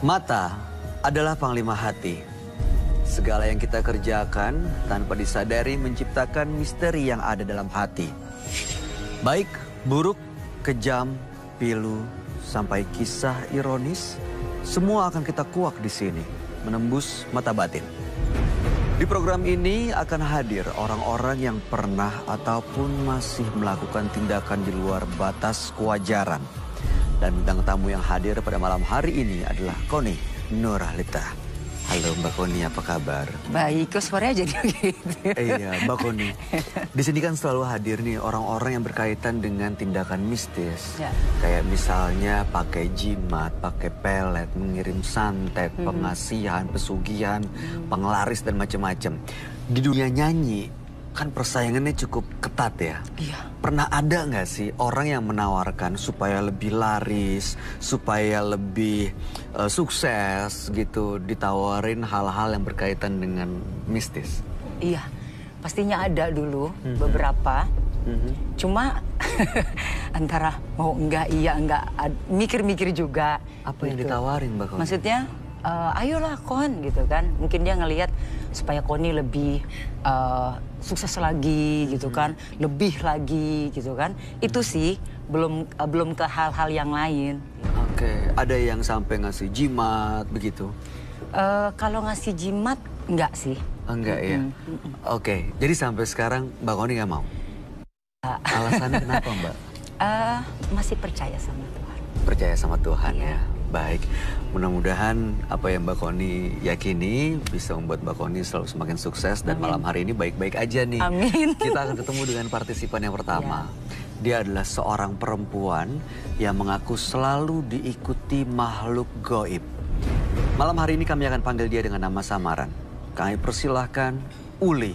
Mata adalah panglima hati. Segala yang kita kerjakan tanpa disadari menciptakan misteri yang ada dalam hati. Baik, buruk, kejam, pilu, sampai kisah ironis, semua akan kita kuak di sini, menembus mata batin. Di program ini akan hadir orang-orang yang pernah ataupun masih melakukan tindakan di luar batas kewajaran. Dan bintang tamu yang hadir pada malam hari ini adalah Connie Nurhalita. Halo Mbak Connie, apa kabar? Baik, kok suaranya jadi begitu. Iya, Mbak Connie. Di sini kan selalu hadir nih orang-orang yang berkaitan dengan tindakan mistis. Ya. Kayak misalnya pakai jimat, pakai pelet, mengirim santet, pengasihan, pesugihan, penglaris dan macam-macam. Di dunia nyanyi kan persaingannya cukup ketat ya. Iya. Pernah ada nggak sih orang yang menawarkan supaya lebih laris, supaya lebih sukses gitu, ditawarin hal-hal yang berkaitan dengan mistis? Iya, pastinya ada dulu beberapa. Cuma antara mau enggak, iya enggak, mikir-mikir juga. Apa yang ditawarin Mbak Connie? Maksudnya, ayolah Kon gitu kan. Mungkin dia ngelihat supaya Connie lebih sukses lagi gitu kan, lebih lagi gitu kan. Itu sih belum ke hal-hal yang lain. Oke, ada yang sampai ngasih jimat begitu? Kalau ngasih jimat enggak sih. Enggak ya? Oke, jadi sampai sekarang Mbak Connie nggak mau? Alasannya kenapa Mbak? Masih percaya sama Tuhan. Percaya sama Tuhan iya. Ya? Baik, mudah-mudahan apa yang Mbak Connie yakini bisa membuat Mbak Connie selalu semakin sukses. Dan malam hari ini baik-baik aja nih. Amin. Kita akan ketemu dengan partisipan yang pertama. Dia adalah seorang perempuan yang mengaku selalu diikuti makhluk gaib. Malam hari ini kami akan panggil dia dengan nama samaran. Kami persilahkan Uli.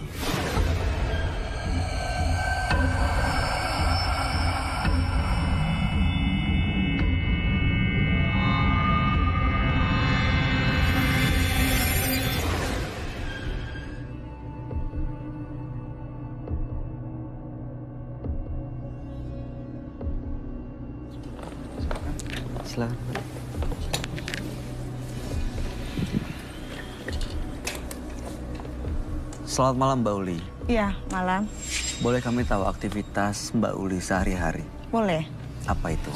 Silakan. Selamat malam Mbak Uli. Iya, malam. Boleh kami tahu aktivitas Mbak Uli sehari-hari? Boleh. Apa itu?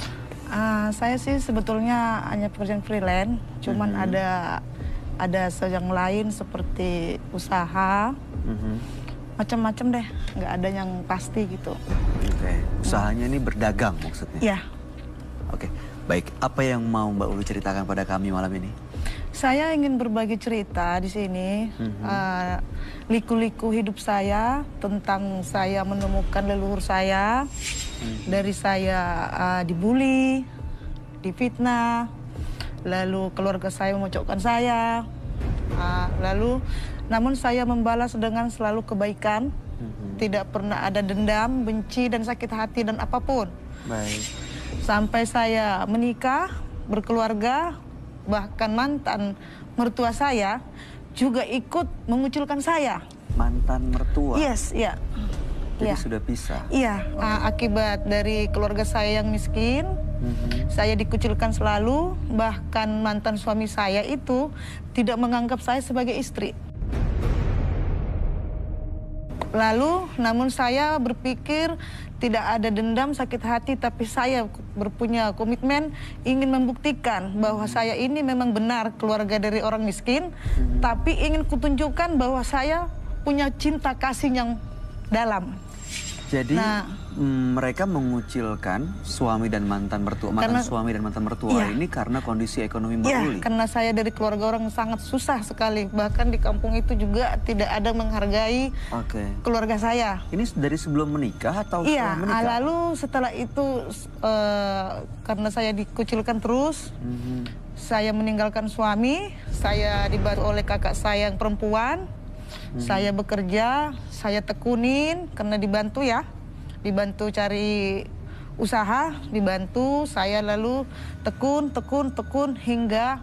Saya sih sebetulnya hanya pekerjaan freelance, cuman ada yang lain seperti usaha, macam-macam deh, nggak ada yang pasti gitu. Oke, usahanya ini berdagang maksudnya? Iya. Oke, baik. Apa yang mau Mbak Uli ceritakan pada kami malam ini? Saya ingin berbagi cerita di sini, liku-liku hidup saya, tentang saya menemukan leluhur saya, dari saya dibully, difitnah, lalu keluarga saya memojokkan saya, namun saya membalas dengan selalu kebaikan, tidak pernah ada dendam, benci, dan sakit hati, dan apapun. Baik. Sampai saya menikah, berkeluarga, bahkan mantan mertua saya juga ikut mengucilkan saya. Mantan mertua? Yes, iya. Jadi ya. Sudah pisah? Iya, akibat dari keluarga saya yang miskin, saya dikucilkan selalu, bahkan mantan suami saya itu tidak menganggap saya sebagai istri. Lalu, namun saya berpikir tidak ada dendam, sakit hati, tapi saya berpunya komitmen ingin membuktikan bahwa saya ini memang benar keluarga dari orang miskin, tapi ingin kutunjukkan bahwa saya punya cinta kasih yang dalam. Jadi mereka mengucilkan suami dan mantan mertua, suami dan mantan mertua ini karena kondisi ekonomi Mbak Uli? Karena saya dari keluarga orang sangat susah sekali. Bahkan di kampung itu juga tidak ada menghargai keluarga saya. Ini dari sebelum menikah atau setelah menikah? Iya, lalu setelah itu karena saya dikucilkan terus, saya meninggalkan suami, saya dibantu oleh kakak saya yang perempuan. Saya bekerja, saya tekunin karena dibantu dibantu cari usaha, dibantu saya lalu tekun hingga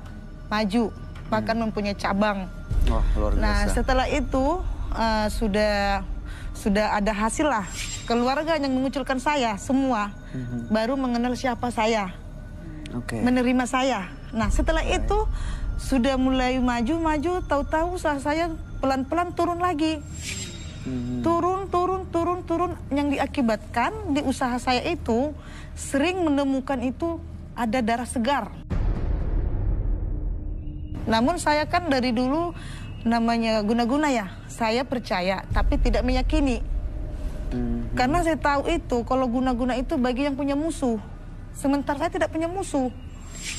maju, bahkan mempunyai cabang. Wah, luar biasa. Nah, setelah itu sudah ada hasil lah. Keluarga yang mengucilkan saya semua baru mengenal siapa saya, menerima saya. Nah setelah itu sudah mulai maju, tahu-tahu usaha saya pelan-pelan turun lagi. Turun. Yang diakibatkan di usaha saya itu sering menemukan itu ada darah segar. Namun saya kan dari dulu namanya guna-guna ya, saya percaya tapi tidak meyakini. Karena saya tahu itu kalau guna-guna itu bagi yang punya musuh. Sementara saya tidak punya musuh.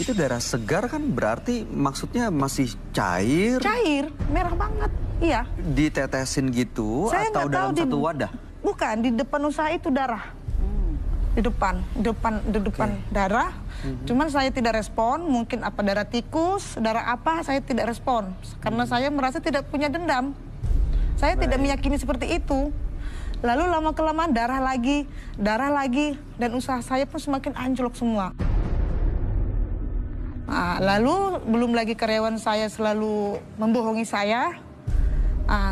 Itu darah segar kan berarti maksudnya masih cair? Cair, merah banget, iya. Ditetesin gitu Saya atau nggak dalam tahu satu wadah? Bukan, di depan usaha itu darah. Di depan darah. Cuman saya tidak respon, mungkin apa darah tikus, darah apa, saya tidak respon. Karena saya merasa tidak punya dendam. Saya tidak meyakini seperti itu. Lalu lama-kelamaan darah lagi, dan usaha saya pun semakin anjlok semua. Nah, lalu belum lagi karyawan saya selalu membohongi saya.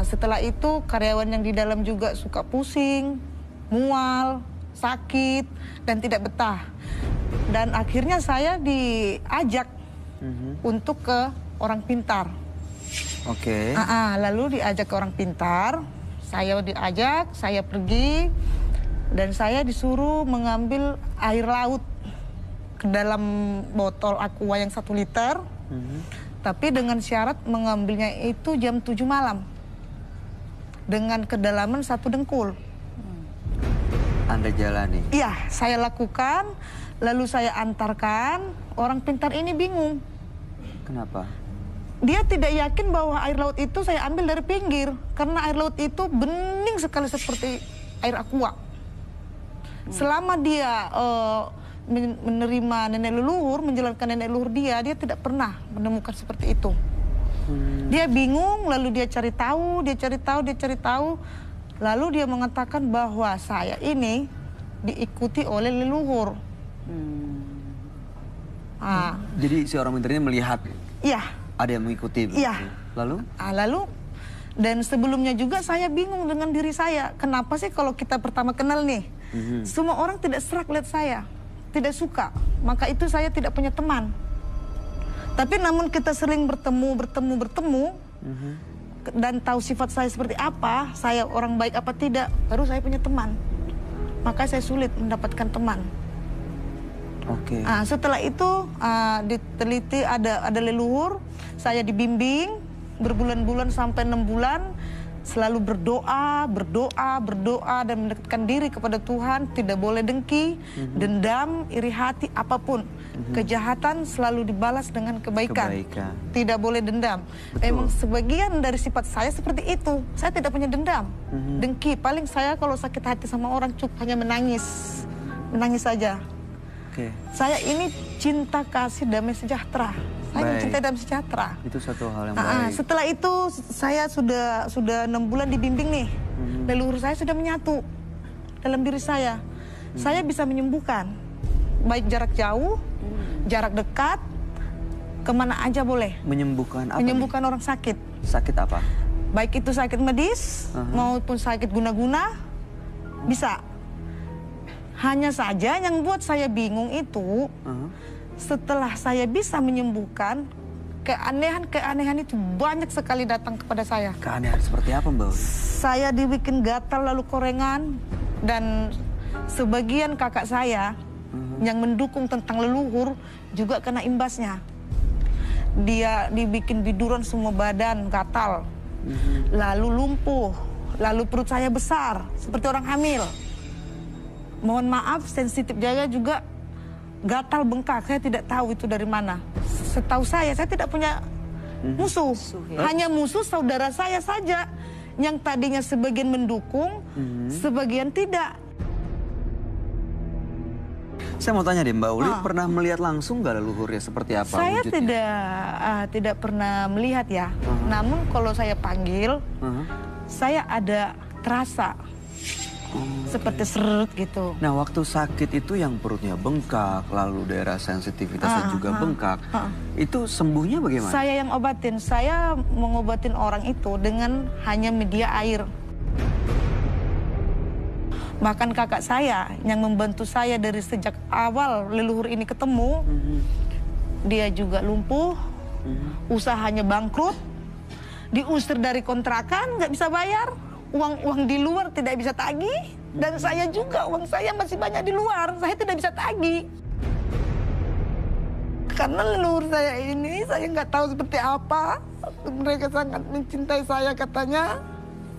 Setelah itu karyawan yang di dalam juga suka pusing, mual, sakit, dan tidak betah. Dan akhirnya saya diajak untuk ke orang pintar. Oke. Lalu diajak ke orang pintar, saya pergi, dan saya disuruh mengambil air laut ke dalam botol aqua yang 1 liter. Tapi dengan syarat mengambilnya itu jam 7 malam. Dengan kedalaman 1 dengkul. Anda jalani? Iya, saya lakukan, lalu saya antarkan. Orang pintar ini bingung. Kenapa? Dia tidak yakin bahwa air laut itu saya ambil dari pinggir. Karena air laut itu bening sekali seperti air aqua. Selama dia menerima nenek leluhur, menjalankan nenek leluhur dia tidak pernah menemukan seperti itu. Dia bingung, lalu dia cari tahu. Lalu dia mengatakan bahwa saya ini diikuti oleh leluhur. Jadi si orang pintar ini melihat? Iya. Ada yang mengikuti? Iya. Lalu? Dan sebelumnya juga saya bingung dengan diri saya. Kenapa sih kalau kita pertama kenal nih, semua orang tidak serak lihat saya, tidak suka. Maka itu saya tidak punya teman. Tapi namun kita sering bertemu, dan tahu sifat saya seperti apa, saya orang baik apa tidak, baru saya punya teman. Maka saya sulit mendapatkan teman. Oke. Setelah itu diteliti ada leluhur, saya dibimbing berbulan-bulan sampai 6 bulan, selalu berdoa dan mendekatkan diri kepada Tuhan, tidak boleh dengki, dendam, iri hati, apapun. Kejahatan selalu dibalas dengan kebaikan. Tidak boleh dendam. Betul. Memang sebagian dari sifat saya seperti itu. Saya tidak punya dendam, dengki. Paling saya kalau sakit hati sama orang cukup hanya menangis saja. Saya ini cinta kasih damai sejahtera. Saya cinta damai sejahtera. Itu satu hal yang baik. Setelah itu saya sudah 6 bulan dibimbing nih. Leluhur saya sudah menyatu dalam diri saya. Saya bisa menyembuhkan, baik jarak jauh, jarak dekat, kemana aja boleh. Menyembuhkan apa? Menyembuhkan orang sakit. Sakit apa? Baik itu sakit medis maupun sakit guna-guna, bisa. Hanya saja yang buat saya bingung itu, setelah saya bisa menyembuhkan, keanehan-keanehan itu banyak sekali datang kepada saya. Keanehan seperti apa, Mbak? Saya dibikin gatal lalu korengan, dan sebagian kakak saya yang mendukung tentang leluhur juga kena imbasnya. Dia dibikin biduran semua badan, gatal, lalu lumpuh, lalu perut saya besar seperti orang hamil. Mohon maaf, sensitif jaga juga gatal bengkak. Saya tidak tahu itu dari mana. Setahu saya tidak punya musuh. Hanya musuh saudara saya saja. Yang tadinya sebagian mendukung, sebagian tidak. Saya mau tanya deh, Mbak Uli, pernah melihat langsung nggak leluhurnya seperti apa saya wujudnya? tidak pernah melihat ya. Namun kalau saya panggil, saya ada terasa. Seperti seret gitu. Nah, waktu sakit itu yang perutnya bengkak, lalu daerah sensitivitasnya juga bengkak, itu sembuhnya bagaimana? Saya yang obatin. Saya mengobatin orang itu dengan hanya media air. Bahkan kakak saya yang membantu saya dari sejak awal leluhur ini ketemu, dia juga lumpuh, usahanya bangkrut, diusir dari kontrakan, nggak bisa bayar, uang di luar tidak bisa tagih, dan saya juga uang saya masih banyak di luar, saya tidak bisa tagih. Karena leluhur saya ini, saya nggak tahu seperti apa. Mereka sangat mencintai saya katanya.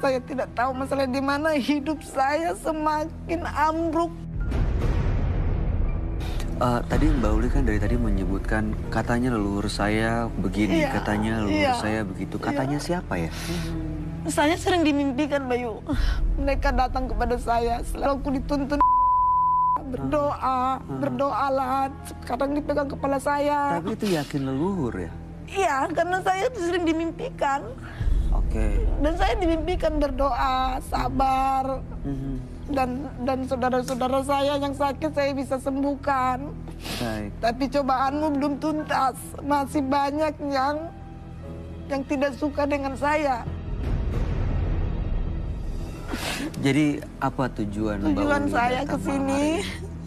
Saya tidak tahu masalah di mana, hidup saya semakin ambruk. Tadi Mbak Uli kan dari tadi menyebutkan katanya leluhur saya begini, katanya leluhur saya begitu. Katanya siapa ya? Saya sering dimimpikan, Bayu. Mereka datang kepada saya, selalu aku dituntun berdoalah. Sekarang dipegang kepala saya. Tapi itu yakin leluhur ya? Iya, karena saya sering dimimpikan. Oke. Dan saya dimimpikan berdoa, sabar. Dan saudara-saudara saya yang sakit saya bisa sembuhkan. Baik. Tapi cobaanmu belum tuntas. Masih banyak yang tidak suka dengan saya. Jadi apa tujuan Mbak Uli Tujuan saya datang ke sini, malam hari ini?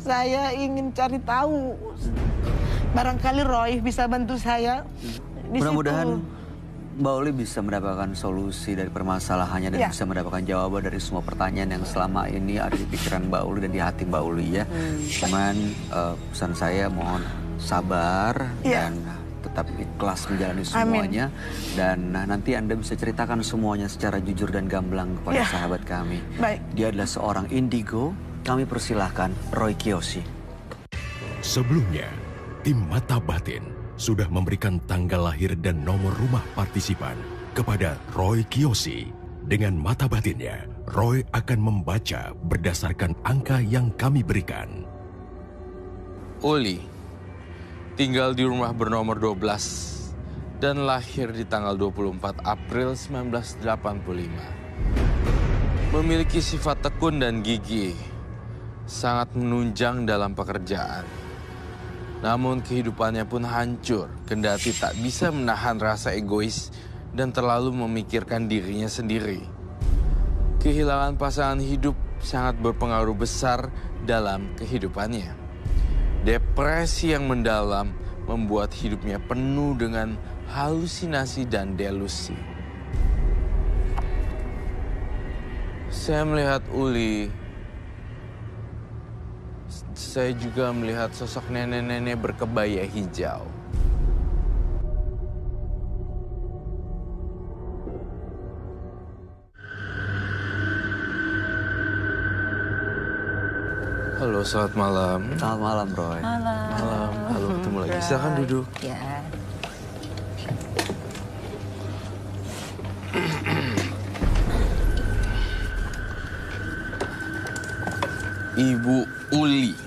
saya ingin cari tahu. Barangkali Roy bisa bantu saya. Di Mudah-mudahan situ. Mbak Uli bisa mendapatkan solusi dari permasalahannya dan bisa mendapatkan jawaban dari semua pertanyaan yang selama ini ada di pikiran Mbak Uli dan di hati Mbak Uli ya. Cuman pesan saya mohon sabar dan tetap ikhlas menjalani semuanya. Dan nanti Anda bisa ceritakan semuanya secara jujur dan gamblang kepada sahabat kami. Baik. Dia adalah seorang indigo. Kami persilahkan Roy Kiyoshi. Sebelumnya, tim Mata Batin sudah memberikan tanggal lahir dan nomor rumah partisipan kepada Roy Kiyoshi. Dengan mata batinnya, Roy akan membaca berdasarkan angka yang kami berikan. Uli, tinggal di rumah bernomor 12 dan lahir di tanggal 24 April 1985. Memiliki sifat tekun dan gigih, sangat menunjang dalam pekerjaan. Namun kehidupannya pun hancur, kendati tak bisa menahan rasa egois dan terlalu memikirkan dirinya sendiri. Kehilangan pasangan hidup sangat berpengaruh besar dalam kehidupannya. Depresi yang mendalam membuat hidupnya penuh dengan halusinasi dan delusi. Saya melihat Uli. Saya juga melihat sosok nenek-nenek berkebaya hijau. Halo, selamat malam. Selamat malam, Roy. Malam. Halo, ketemu lagi. Silakan duduk. Ya. Ibu Uli.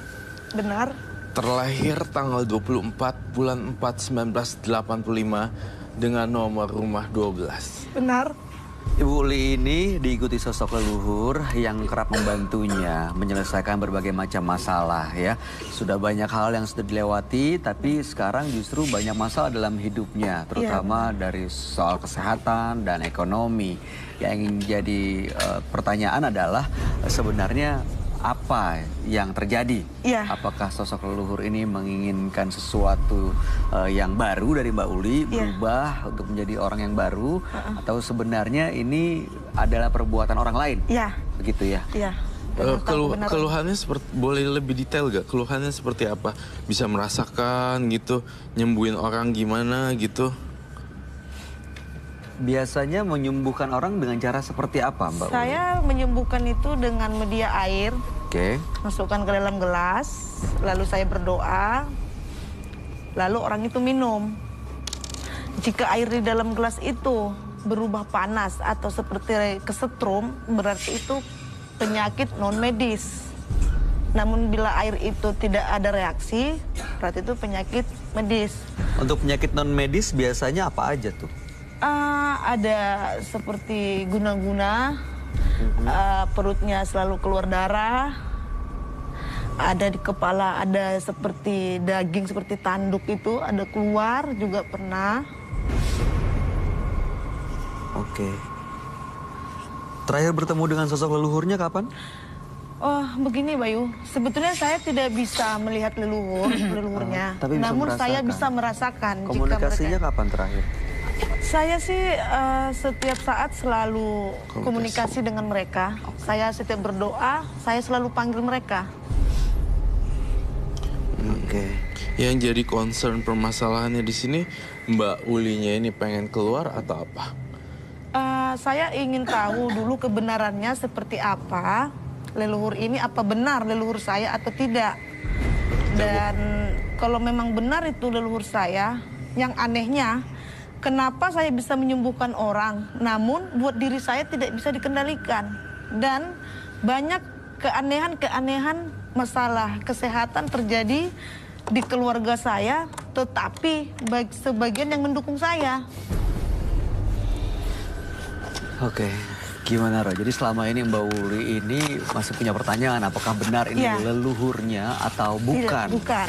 Benar. Terlahir tanggal 24 bulan 4 1985 dengan nomor rumah 12. Benar. Ibu Uli ini diikuti sosok leluhur yang kerap membantunya menyelesaikan berbagai macam masalah ya. Sudah banyak hal yang sudah dilewati, tapi sekarang justru banyak masalah dalam hidupnya, terutama dari soal kesehatan dan ekonomi. Yang jadi pertanyaan adalah sebenarnya apa yang terjadi? Apakah sosok leluhur ini menginginkan sesuatu yang baru dari Mbak Uli, berubah untuk menjadi orang yang baru, atau sebenarnya ini adalah perbuatan orang lain? Begitu ya? Keluhannya seperti, boleh lebih detail gak? Keluhannya seperti apa? Bisa merasakan gitu, nyembuhin orang gimana gitu? Biasanya menyembuhkan orang dengan cara seperti apa, Mbak Uli? Saya menyembuhkan itu dengan media air. Masukkan ke dalam gelas, lalu saya berdoa, lalu orang itu minum. Jika air di dalam gelas itu berubah panas atau seperti kesetrum, berarti itu penyakit non medis. Namun bila air itu tidak ada reaksi, berarti itu penyakit medis. Untuk penyakit non medis biasanya apa aja tuh? Ada seperti guna-guna, perutnya selalu keluar darah, ada di kepala ada seperti daging seperti tanduk itu ada keluar juga pernah. Oke. Terakhir bertemu dengan sosok leluhurnya kapan? Oh, begini Bayu, sebetulnya saya tidak bisa melihat leluhurnya, tapi bisa namun saya merasakan. bisa merasakan. Komunikasinya jika mereka... kapan terakhir? Saya sih setiap saat selalu komunikasi dengan mereka. Saya setiap berdoa, saya selalu panggil mereka. Oke. Yang jadi concern permasalahannya di sini, Mbak Ulinya ini pengen keluar atau apa? Saya ingin tahu dulu kebenarannya seperti apa. Leluhur ini apa benar leluhur saya atau tidak. Dan kalau memang benar itu leluhur saya, yang anehnya kenapa saya bisa menyembuhkan orang, namun buat diri saya tidak bisa dikendalikan. Dan banyak keanehan-keanehan masalah kesehatan terjadi di keluarga saya, tetapi sebagian yang mendukung saya. Oke. Gimana Roy? Jadi selama ini Mbak Uli ini masih punya pertanyaan apakah benar ini Iya. leluhurnya atau bukan? Tidak, bukan.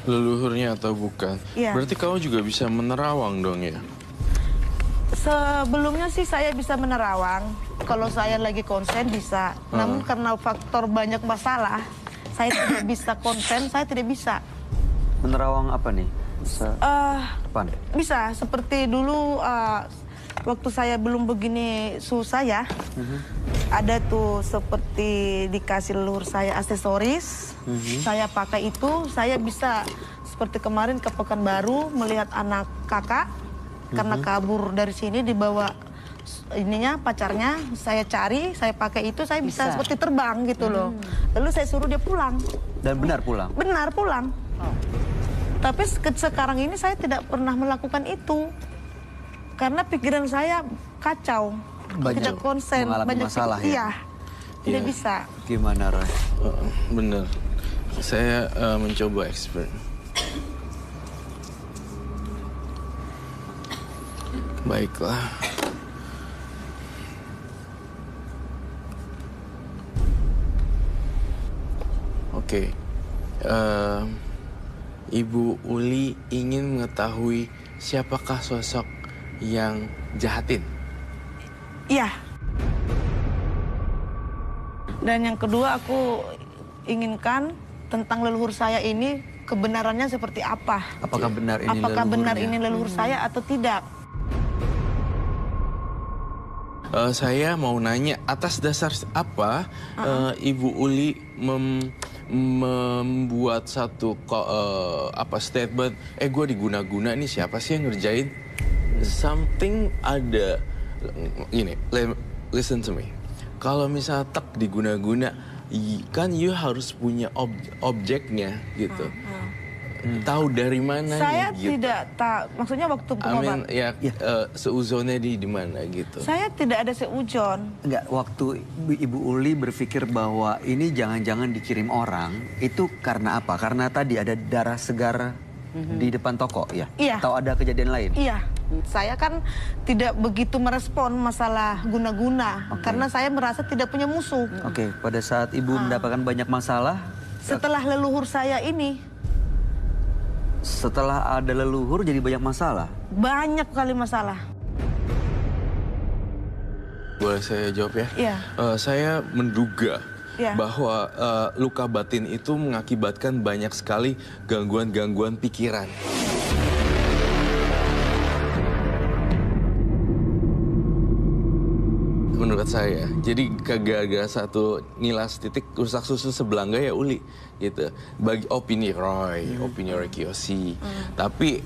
Leluhurnya atau bukan? Iya. Berarti kamu juga bisa menerawang dong ya? Sebelumnya sih saya bisa menerawang. Kalau saya lagi konsen bisa. Namun karena faktor banyak masalah, saya tidak bisa konsen, saya tidak bisa. Menerawang apa nih? Kapan? Bisa, seperti dulu waktu saya belum begini susah ya. Ada tuh seperti dikasih leluhur saya aksesoris. Saya pakai itu, saya bisa seperti kemarin ke Pekanbaru melihat anak kakak. Karena kabur dari sini dibawa ininya pacarnya, saya cari, saya pakai itu, saya bisa seperti terbang gitu loh. Lalu saya suruh dia pulang. Dan benar pulang? Benar pulang. Tapi sekarang ini saya tidak pernah melakukan itu. Karena pikiran saya kacau, tidak konsen, mengalami masalah ya? Iya, tidak Iya. bisa. Gimana Roy? Bener. Saya mencoba expert. Baiklah. Oke. Ibu Uli ingin mengetahui siapakah sosok yang jahatin. Iya. Dan yang kedua aku inginkan tentang leluhur saya ini kebenarannya seperti apa. Apakah benar ini Apakah benar leluhurnya? ini leluhur saya atau tidak? Saya mau nanya atas dasar apa Ibu Uli membuat satu statement, gue diguna-guna nih, siapa sih yang ngerjain? Something ada ini, listen to me. Kalau misalnya diguna-guna, kan you harus punya objeknya gitu. Tahu dari mana? Saya gitu. tidak tahu, maksudnya waktu pengobatan. Seuzonnya di mana gitu. Saya tidak ada seujon. Enggak, waktu Ibu Uli berpikir bahwa ini jangan-jangan dikirim orang, itu karena apa? Karena tadi ada darah segar di depan toko ya? Iya. Atau ada kejadian lain? Iya, saya kan tidak begitu merespon masalah guna-guna. Karena saya merasa tidak punya musuh. Oke, pada saat Ibu mendapatkan banyak masalah, Setelah leluhur saya ini, setelah ada leluhur jadi banyak masalah? banyak kali masalah. Boleh saya jawab ya? Iya. Saya menduga Iya. bahwa luka batin itu mengakibatkan banyak sekali gangguan-gangguan pikiran. Menurut saya, jadi gara-gara satu nilas titik rusak susu sebelangga ya Uli gitu. Bagi opini Roy Kiyoshi. Tapi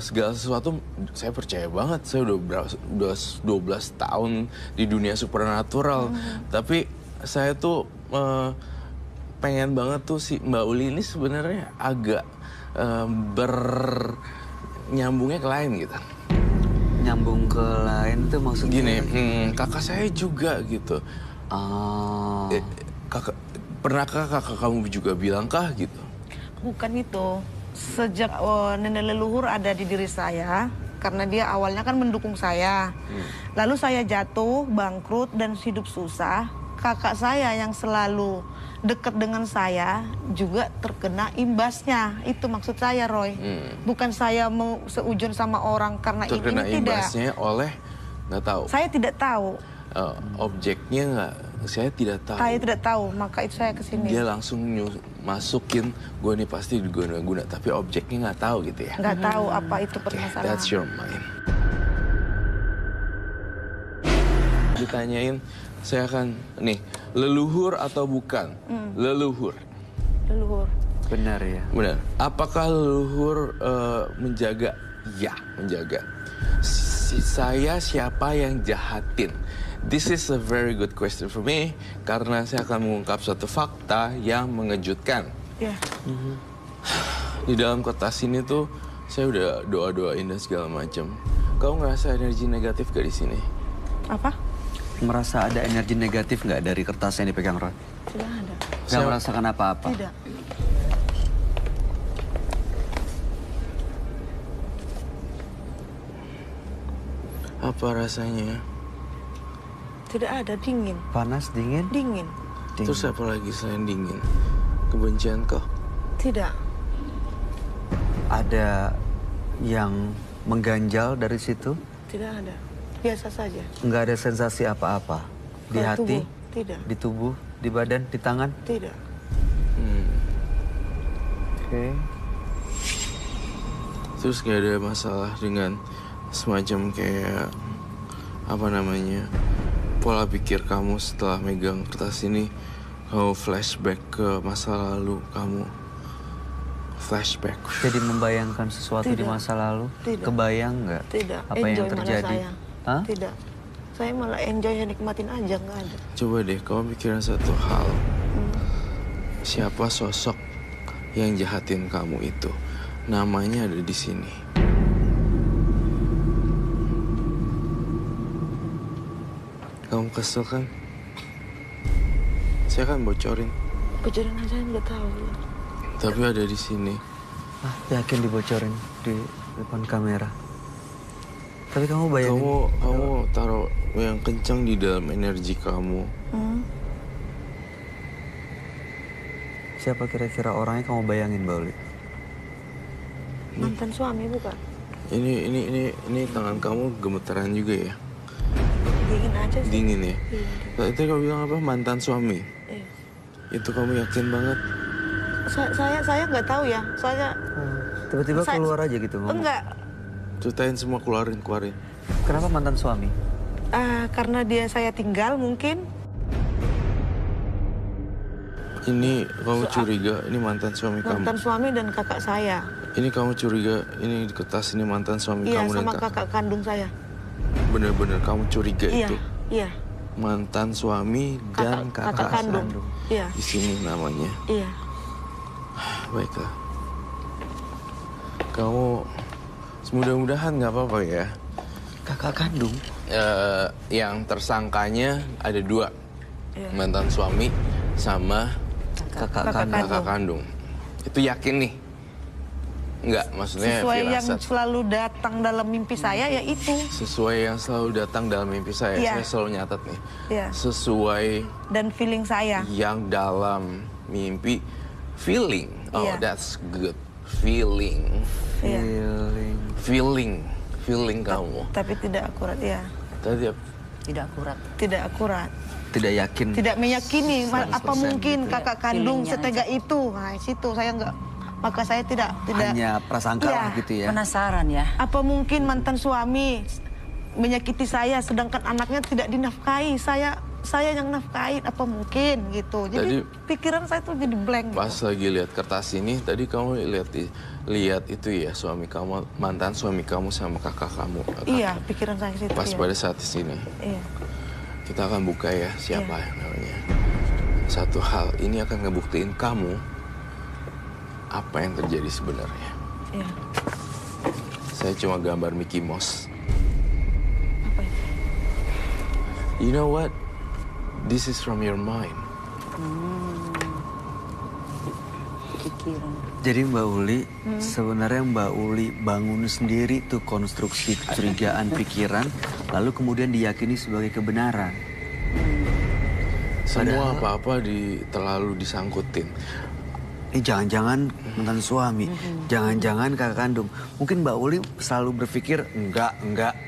segala sesuatu saya percaya banget. Saya udah 12 tahun di dunia supernatural. Tapi saya tuh pengen banget tuh si Mbak Uli ini sebenarnya agak nyambungnya ke lain gitu. Nyambung ke lain tuh maksudnya? Gini, kakak saya juga gitu. Pernahkah kakak kamu juga bilangkah gitu? Bukan itu. Sejak nenek leluhur ada di diri saya, karena dia awalnya kan mendukung saya. Lalu saya jatuh, bangkrut, dan hidup susah. Kakak saya yang selalu dekat dengan saya juga terkena imbasnya. Itu maksud saya, Roy. Bukan saya mau seujon sama orang karena Terkena ini, tidak. imbasnya oleh nggak tahu. Saya tidak tahu. Objeknya nggak saya tidak tahu. Saya tidak tahu, maka itu saya kesini. Dia langsung masukin, gue ini pasti diguna-guna, tapi objeknya nggak tahu gitu ya. Nggak tahu apa itu Okay, permasalahan. that's your mind. Ditanyain, saya akan, nih, leluhur atau bukan? Leluhur. Leluhur. Benar ya. Benar. Apakah leluhur menjaga? Ya, menjaga. Saya siapa yang jahatin? This is a very good question for me, karena saya akan mengungkap suatu fakta yang mengejutkan. Ya. Di dalam kotas ini tuh, saya udah doa-doain dan segala macam. Kau ngerasa energi negatif gak di sini? Apa? Merasa ada energi negatif nggak dari kertas yang dipegang Roy? Tidak ada. Nggak merasakan apa-apa? Tidak. Apa rasanya? Tidak ada, dingin. Panas, dingin? Dingin. Dingin. Terus apa lagi selain dingin? Kebencian kau? Tidak. Ada yang mengganjal dari situ? Tidak ada. Biasa saja. Nggak ada sensasi apa-apa? Di Kalau hati? tubuh, tidak. Di tubuh? Di badan? Di tangan? Tidak. Oke. Terus gak ada masalah dengan semacam kayak apa namanya, pola pikir kamu setelah megang kertas ini, kamu flashback ke masa lalu kamu, flashback. Jadi membayangkan sesuatu di Tidak. masa lalu? Tidak. Kebayang nggak? Tidak. Apa yang Enjoy malah terjadi? saya. Hah? Tidak. Saya malah enjoy, nikmatin aja, nggak ada. Coba deh kamu pikirin satu hal, siapa sosok yang jahatin kamu itu? Namanya ada di sini. Kamu kesel kan? Saya kan bocorin. Bocorin aja nggak tahu. Tapi ada di sini. Ah, yakin dibocorin di depan kamera. Tapi kamu bayangin. Kamu taruh yang kencang di dalam energi kamu. Siapa kira-kira orangnya kamu bayangin, Mbak Uli? Mantan suami bukan? Ini tangan kamu gemeteran juga ya? Dingin aja sih. Dingin ya? Iya. Tadi kamu bilang apa? Mantan suami. Iya. Itu kamu yakin banget? Saya nggak tahu ya. Saya Tiba-tiba Saya- keluar aja gitu ngomong. enggak. Ceritain semua, keluarin. Kenapa mantan suami? Karena dia saya tinggal mungkin. Ini kamu curiga, ini mantan suami Mantan kamu. suami dan kakak saya. Ini kamu curiga, ini di kertas ini mantan suami Iya, kamu dan sama kakak kandung saya. Bener-bener kamu curiga Iya, itu. iya. Mantan suami dan kakak kandung. Iya, di sini namanya. iya. Baiklah. Kamu mudah-mudahan nggak apa-apa ya. Kakak kandung? Yang tersangkanya ada 2. Iya. Mantan suami sama Kakak Kakak kandung. kakak kandung. Itu yakin nih? Enggak, maksudnya Sesuai yang firasat. selalu datang dalam mimpi saya ya itu. Sesuai yang selalu datang dalam mimpi saya. Iya. Saya selalu nyatat nih. Iya. Sesuai Dan feeling saya. yang dalam mimpi. Feeling. Oh, Iya. that's good. Feeling. Iya. Feeling kamu. Tapi tidak akurat ya. Tadi Tidak akurat. Tidak akurat. Tidak yakin. Tidak meyakini 100% apa mungkin gitu ya. kakak kandung Feelingnya setega itu. Nah, situ saya nggak. Maka saya tidak Hanya prasangka Iya. lah gitu ya. Penasaran ya. apa mungkin mantan suami menyakiti saya sedangkan anaknya tidak dinafkahi. Saya yang nafkahin, apa mungkin gitu. Jadi pikiran saya tuh jadi blank. pas gitu. lagi lihat kertas ini, tadi kamu lihat itu ya, suami kamu, mantan suami kamu sama kakak kamu. Iya, pikiran saya ke situ. Pas iya. pada saat di sini. Iya. Kita akan buka ya siapa Iya. yang namanya. Satu hal ini akan ngebuktiin kamu apa yang terjadi sebenarnya. Iya. Saya cuma gambar Mickey Mouse. Apa itu? You know what? This is from your mind. Pikiran. Jadi Mbak Uli, sebenarnya Mbak Uli bangun sendiri tuh konstruksi kecurigaan pikiran, lalu kemudian diyakini sebagai kebenaran. Semua apa-apa terlalu disangkutin. Ini jangan-jangan mantan suami, jangan-jangan kakak kandung. Mungkin Mbak Uli selalu berpikir enggak,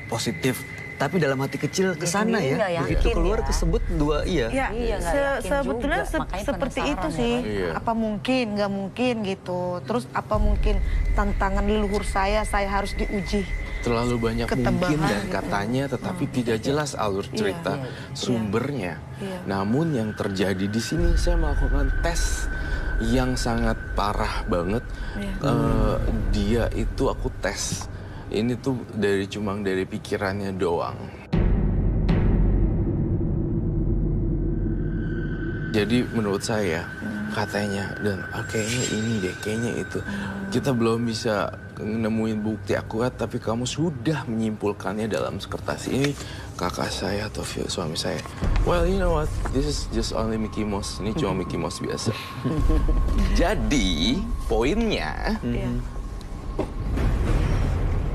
positif. Tapi dalam hati kecil ke sana sendiri ya. nggak Begitu yakin keluar ya. kesebut dua iya. Ya, Iya, nggak yakin sebetulnya juga. Makanya seperti penasaran itu ya, sih. Roy. Iya. Apa mungkin, nggak mungkin gitu. Terus apa mungkin tantangan leluhur saya harus diuji. Terlalu banyak Ketebalan mungkin dan gitu. katanya, tetapi tidak jelas alur cerita sumbernya. Iya. Namun yang terjadi di sini, saya melakukan tes yang sangat parah banget. Dia itu aku tes. Ini tuh cuma dari pikirannya doang. Jadi menurut saya katanya dan kayaknya ini deh, kayaknya itu. Kita belum bisa nemuin bukti akurat, tapi kamu sudah menyimpulkannya dalam kertas ini. Kakak saya atau suami saya. Well, you know what? This is just only Mickey Mouse. Ini cuma Mickey Mouse biasa. Jadi poinnya, Iya.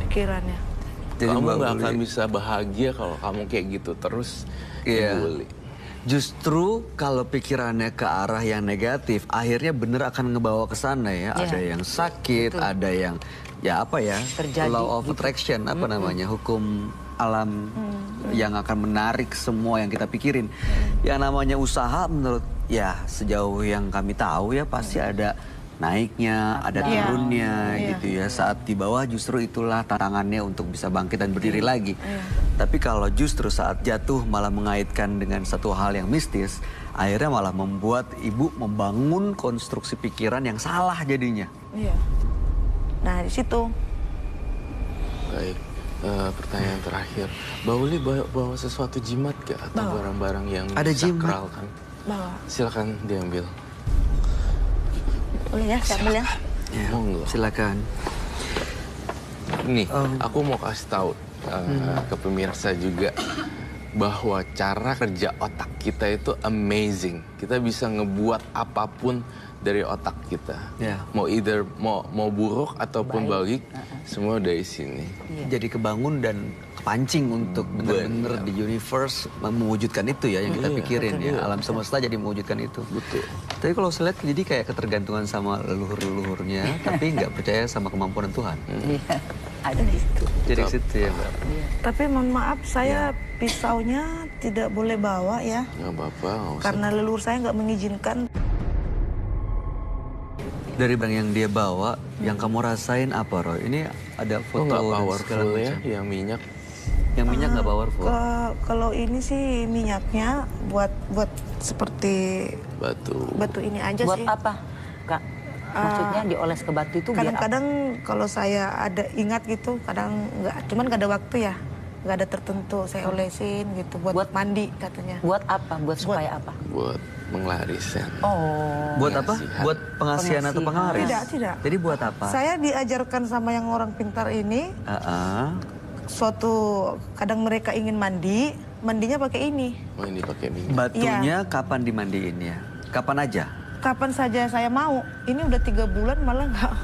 Pikirannya. Jadi kamu Mbak nggak Uli, akan bisa bahagia kalau kamu kayak gitu terus. Iya. Ibu Uli. Justru kalau pikirannya ke arah yang negatif, akhirnya bener akan ngebawa ke sana ya. Iya. Ada yang sakit, ada yang ya apa ya? Terjadi Law of gitu. attraction apa namanya? Hukum alam yang akan menarik semua yang kita pikirin. Yang namanya usaha menurut ya sejauh yang kami tahu ya pasti ada naiknya, ada Iya. turunnya Iya. gitu ya. Saat di bawah justru itulah tantangannya untuk bisa bangkit dan berdiri lagi. Tapi kalau justru saat jatuh malah mengaitkan dengan satu hal yang mistis, akhirnya malah membuat ibu membangun konstruksi pikiran yang salah jadinya. Iya. Nah di situ. Baik, pertanyaan terakhir. Mbak Uli bawa sesuatu jimat gak? Atau Bawa. barang-barang yang Ada jimat. sakral kan? Bawa. Silakan diambil. Boleh ya, saya ambil ya. Ya, Monggo. silakan. Nih, aku mau kasih tahu ke pemirsa juga bahwa cara kerja otak kita itu amazing. Kita bisa ngebuat apapun dari otak kita. Ya. Mau buruk ataupun baik, semua dari sini. Jadi kebangun dan kepancing untuk benar-benar di universe mewujudkan itu ya yang kita pikirin ya. Alam semesta jadi mewujudkan itu. Betul. Tapi kalau saya lihat jadi kayak ketergantungan sama leluhur-leluhurnya, tapi nggak percaya sama kemampuan Tuhan. Iya, ada di situ. Jadi ke situ ya Mbak. Tapi mohon maaf, saya pisaunya tidak boleh bawa ya. Nggak apa-apa, nggak usah. Karena leluhur saya nggak mengizinkan. Dari barang yang dia bawa, yang kamu rasain apa Roy? Ini ada Kok foto nggak dan segala powerful ya, macam. yang minyak. Yang minyak nggak powerful. Kalau ini sih minyaknya buat seperti Batu. ini aja Buat sih. apa, Kak? Maksudnya dioles ke batu itu biar apa? Kadang-kadang kalau saya ada ingat gitu, kadang nggak, cuman nggak ada waktu ya, nggak ada tertentu saya olesin gitu buat mandi katanya. Buat apa? Buat supaya apa? Buat penglarisan. Oh. Buat apa? Pengasihan. Buat pengasihan atau Pengasihan. penglaris? Tidak. Jadi buat apa? Saya diajarkan sama yang orang pintar ini, suatu kadang mereka ingin mandi, mandinya pakai ini. Oh, ini pakai minyak. Batunya kapan dimandiin ya? Kapan aja? Kapan saja saya mau. Ini udah 3 bulan malah nggak.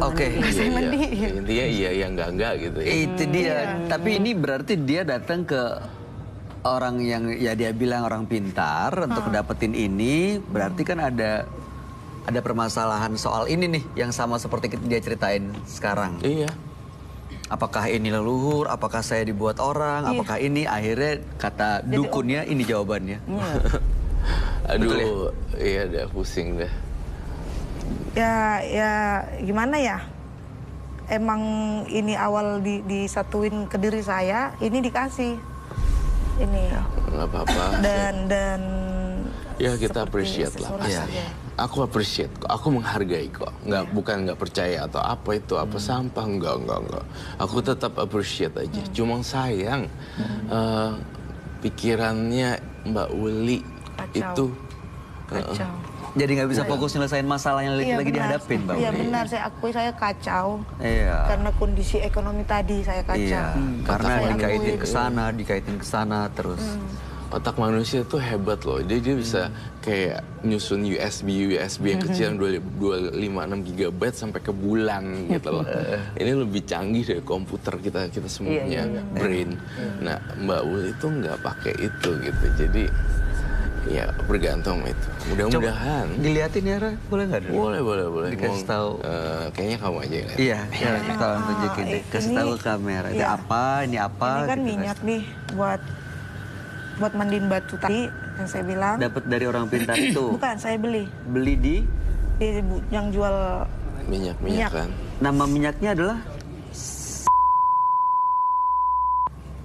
Oke. Saya mandi. Intinya iya enggak gitu ya. Itu dia. Tapi ini berarti dia datang ke orang yang ya dia bilang orang pintar untuk dapetin ini. Berarti kan ada permasalahan soal ini nih yang sama seperti dia ceritain sekarang. Iya. Apakah ini leluhur? Apakah saya dibuat orang? Apakah ini akhirnya kata dukunnya ini jawabannya? Aduh, iya udah pusing dah. Ya gimana ya? Emang ini awal disatuin ke diri saya, ini dikasih. Ini. Nggak apa-apa. Dan Ya kita seperti appreciate lah. aksesoris Iya. aja. Aku appreciate kok, aku menghargai kok. Bukan nggak percaya atau apa itu, apa sampah, enggak. Aku tetap appreciate aja. Cuma sayang, pikirannya Mbak Uli Kacau. itu Kacau. Jadi nggak bisa fokus nyelesain masalah yang lagi benar. dihadapin, Mbak Iya Uli. benar, saya akui saya kacau. Iya. Karena kondisi ekonomi tadi saya kacau. Iya, karena Saya dikaitin akui. dikaitin ke sana terus. otak manusia tuh hebat loh. Dia bisa kayak nyusun USB yang kecil yang 256 GB sampai ke bulan gitu loh. Ini lebih canggih dari komputer kita semuanya, brain. Nah, Mbak Uli itu nggak pakai itu gitu. Jadi Ya bergantung itu. Mudah-mudahan. Diliatin ya, Ra? Boleh nggak dulu? Boleh. Dikasih tahu. Kayaknya kamu aja yang lihat. Iya, tolong tunjukin deh. Kasih ini- tahu ke kamera. Ini iya. apa, ini apa. Ini kan gitu, minyak kasih. nih buat mandiin batu tadi yang saya bilang. Dapat dari orang pintar itu. Bukan, saya beli Beli di, yang jual Minyak Minyak. kan. nama minyaknya adalah?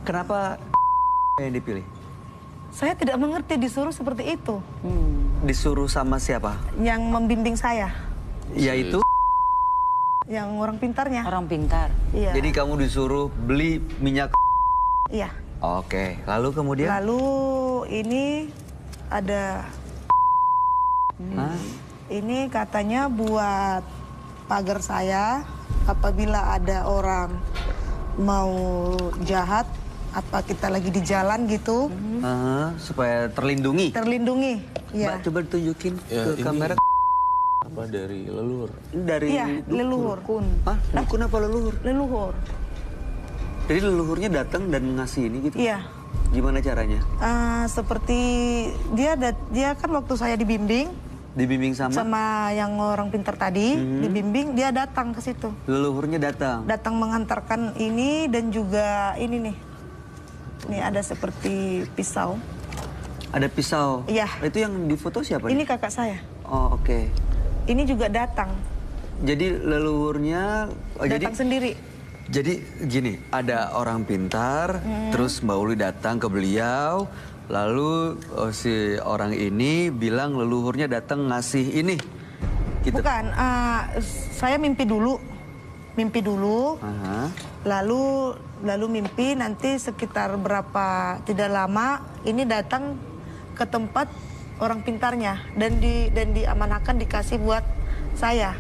Kenapa yang dipilih? Saya tidak mengerti disuruh seperti itu. Disuruh sama siapa? Yang membimbing saya, Yaitu? yang orang pintarnya. Orang pintar. Iya. Jadi kamu disuruh beli minyak. Iya. Oke, lalu kemudian? Lalu ini ada Hah? ini katanya buat pagar saya apabila ada orang mau jahat apa kita lagi di jalan gitu Supaya terlindungi. terlindungi. Mbak, Iya. coba tunjukin Ya, ke ini kamera. Apa dari leluhur? Ini dari Iya, leluhur. Hah? Dukun apa leluhur? Leluhur. Jadi leluhurnya datang dan ngasih ini gitu? Iya. Gimana caranya? Seperti dia kan waktu saya dibimbing Dibimbing sama yang orang pintar tadi, dibimbing dia datang ke situ. leluhurnya datang. Datang mengantarkan ini dan juga ini nih. Nih ada seperti pisau. Ada pisau. Iya. Itu yang difoto siapa Ini nih? kakak saya. Oh, oke. Ini juga datang. Jadi leluhurnya Datang sendiri. jadi gini, ada orang pintar, terus Mbak Uli datang ke beliau, lalu si orang ini bilang leluhurnya datang ngasih ini. Gitu. Bukan, saya mimpi dulu. Aha. Lalu mimpi nanti sekitar berapa tidak lama ini datang ke tempat orang pintarnya dan diamanahkan dikasih buat saya.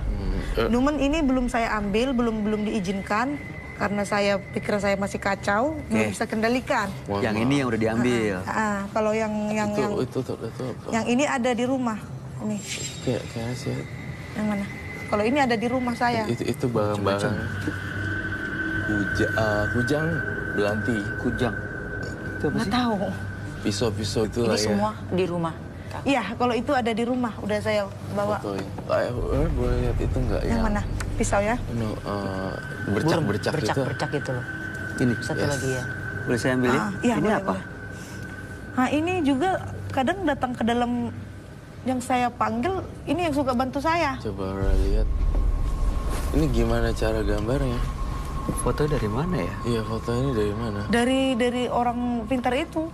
Cuman ini belum saya ambil, belum diizinkan karena pikiran saya masih kacau, belum bisa kendalikan. Mohon Yang maaf. ini yang udah diambil. Kalau yang itu apa? yang ini ada di rumah. Ini Kayak sih. yang mana? Kalau ini ada di rumah saya. Itu barang-barang. Kujang, belanti, Kujang. Itu apa Nggak sih? tahu. pisau-pisau itu Ini lah ya. semua di rumah. Iya, kalau itu ada di rumah, udah saya bawa. Fotoin. Boleh lihat itu nggak Yang mana? Pisau ya? Bercak-bercak itu. Bercak-bercak itu loh. Ini. Satu lagi ya. Boleh saya ambilin? Iya, Ini boleh, apa? boleh. Nah, ini juga kadang datang ke dalam yang saya panggil, ini yang suka bantu saya. Coba lihat. Ini gimana cara gambarnya? Foto dari mana ya? Iya, foto ini dari mana? Dari orang pintar itu.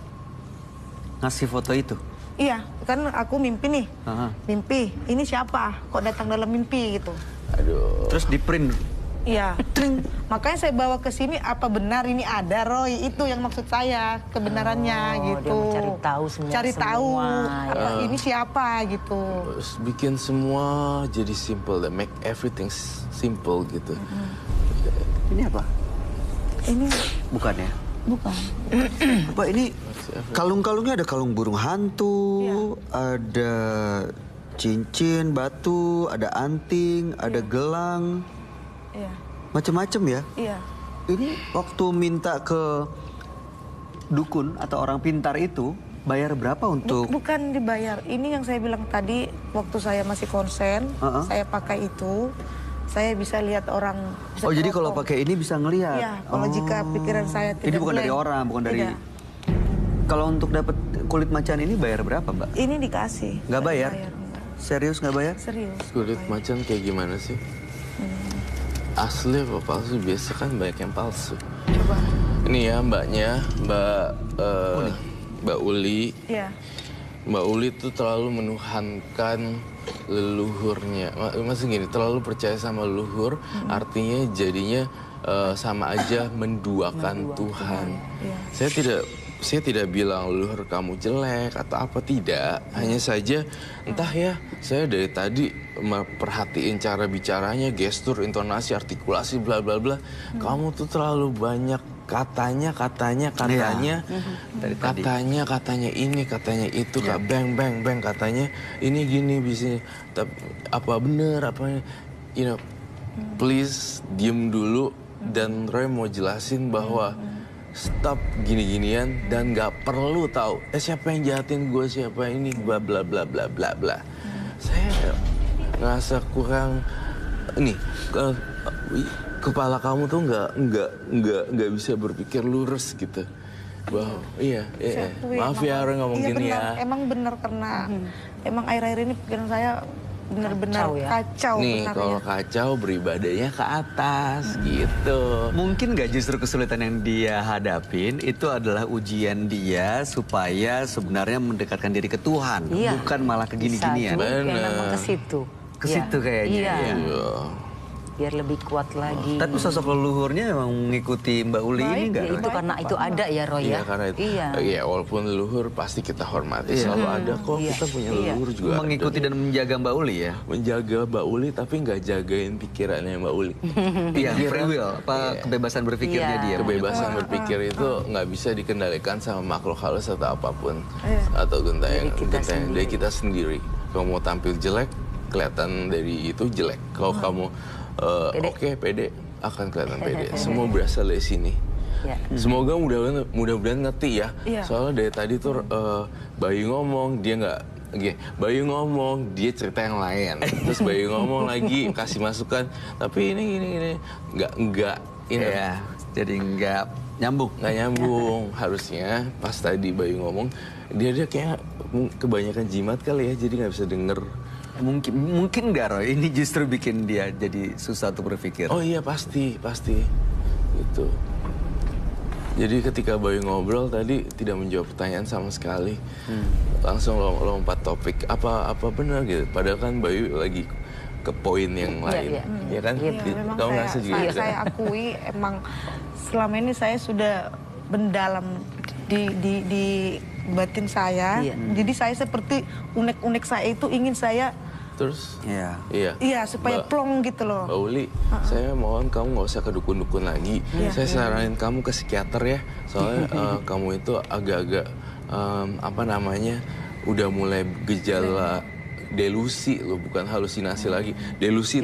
Ngasih foto itu? Iya, kan aku mimpi nih. Aha. Mimpi, ini siapa? Kok datang dalam mimpi gitu. Aduh. Terus di print. Iya. Makanya saya bawa ke sini apa benar ini ada Roy, itu yang maksud saya kebenarannya gitu. Dia mencari tahu semua. Cari tahu ya. apa ini siapa gitu. Terus bikin semua jadi simple, make everything simple gitu. Ini apa? Ini Bukan ya? bukan. Apa ini? Kalung-kalungnya ada kalung burung hantu, Iya. ada cincin, batu, ada anting, ada gelang, Iya. macem-macem ya. Iya. Ini waktu minta ke dukun atau orang pintar itu, bayar berapa untuk? Bukan dibayar. Ini yang saya bilang tadi waktu saya masih konsen, saya pakai itu. Saya bisa lihat orang. Bisa Oh jadi kalau teropong. pakai ini bisa ngelihat? Iya, kalau jika pikiran saya tidak Ini bukan dari blank. orang, bukan dari... Tidak. Kalau untuk dapat kulit macan ini bayar berapa, Mbak? Ini dikasih. Nggak bayar? Enggak. Serius nggak bayar? Serius. Kulit macan kayak gimana sih? Asli apa palsu? Biasa kan banyak yang palsu. Coba. Ini ya mbaknya, Mbak Uli. Iya. Mbak Uli tuh terlalu menuhankan leluhurnya. Maksudnya gini, terlalu percaya sama leluhur, artinya jadinya sama aja menduakan Tuhan. Iya. Saya tidak bilang leluhur kamu jelek atau apa, tidak. Hanya saja entah ya, saya dari tadi perhatiin cara bicaranya, gestur, intonasi, artikulasi, bla bla bla. Kamu tuh terlalu banyak katanya Dari tadi. katanya ini, katanya itu, Kak, bang katanya ini gini bisa, tapi apa bener apa, you know, please diem dulu. Dan Roy mau jelasin bahwa stop gini-ginian dan nggak perlu tahu siapa yang jahatin gue, siapa ini, bla bla bla bla bla bla. Saya ngerasa kurang nih, kepala kamu tuh nggak bisa berpikir lurus gitu. Wow, iya. Maaf ya orang ngomong gini ya. Emang benar karena emang akhir-akhir ini pikiran saya benar-benar kacau. Nih kalau kacau beribadahnya ke atas gitu. Mungkin nggak justru kesulitan yang dia hadapin itu adalah ujian dia supaya sebenarnya mendekatkan diri ke Tuhan, bukan malah ke gini-ginian. Memang ke situ. Ke situ kayaknya. Iya. Biar lebih kuat lagi. Tapi sosok leluhurnya memang mengikuti Mbak Uli ini nggak? Itu karena itu ada ya Roy ya. Iya karena itu. Iya walaupun leluhur pasti kita hormati. Selalu ada kok, kita punya leluhur juga. Mengikuti dan menjaga Mbak Uli ya. Menjaga Mbak Uli tapi nggak jagain pikirannya Mbak Uli. Iya, free will, kebebasan berpikirnya dia. Kebebasan berpikir itu nggak bisa dikendalikan sama makhluk halus atau apapun. Atau gentayangan dari kita sendiri. Kalau mau tampil jelek, kelihatan dari itu jelek. Kalau kamu oke, pede, akan kelihatan pede. Semua berasal dari sini. Semoga mudah-mudahan ngerti ya. Soalnya dari tadi tuh Bayu ngomong, dia nggak... Bayu ngomong, dia cerita yang lain. Terus Bayu ngomong lagi, kasih masukan. Tapi ini nggak ini. Ya, jadi nggak nyambung. Nggak nyambung. Harusnya pas tadi Bayu ngomong, dia kayak kebanyakan jimat kali ya, jadi nggak bisa denger. Mungkin nggak Roy, ini justru bikin dia jadi susah untuk berpikir. Oh iya pasti gitu. Jadi ketika Bayu ngobrol tadi tidak menjawab pertanyaan sama sekali, langsung lompat topik apa benar gitu. Padahal kan Bayu lagi ke poin yang lain, ya kan? Memang Kamu ngerasa juga. Saya akui emang selama ini saya sudah mendalam di batin saya. Jadi saya seperti unek-unek saya itu ingin saya terus supaya plong gitu loh. Mbak Uli, saya mohon kamu nggak usah ke dukun-dukun lagi. Saya saranin kamu ke psikiater ya, soalnya kamu itu agak-agak udah mulai gejala delusi loh, bukan halusinasi lagi. Delusi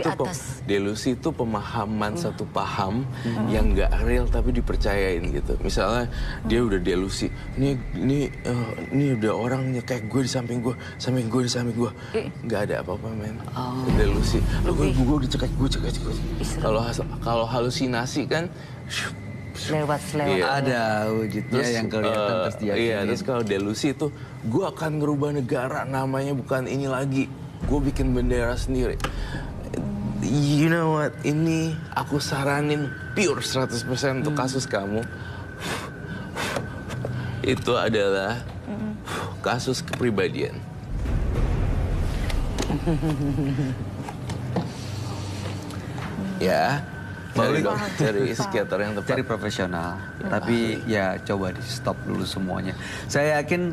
itu pemahaman satu paham yang nggak real tapi dipercayain gitu. Misalnya dia udah delusi, ini udah orangnya kayak gue di samping gue di samping gue, nggak ada apa-apa men. Delusi, gue dicekek. Kalau halusinasi kan lewat. Ada wujudnya yang kelihatan terus dia. Terus kalau delusi itu, gue akan ngerubah negara, namanya bukan ini lagi. Gue bikin bendera sendiri. You know what? Ini aku saranin pure 100% untuk kasus kamu. Itu adalah kasus kepribadian. Ya. Cari psikiater yang tepat. Cari profesional. Tapi ya coba di stop dulu semuanya. Saya yakin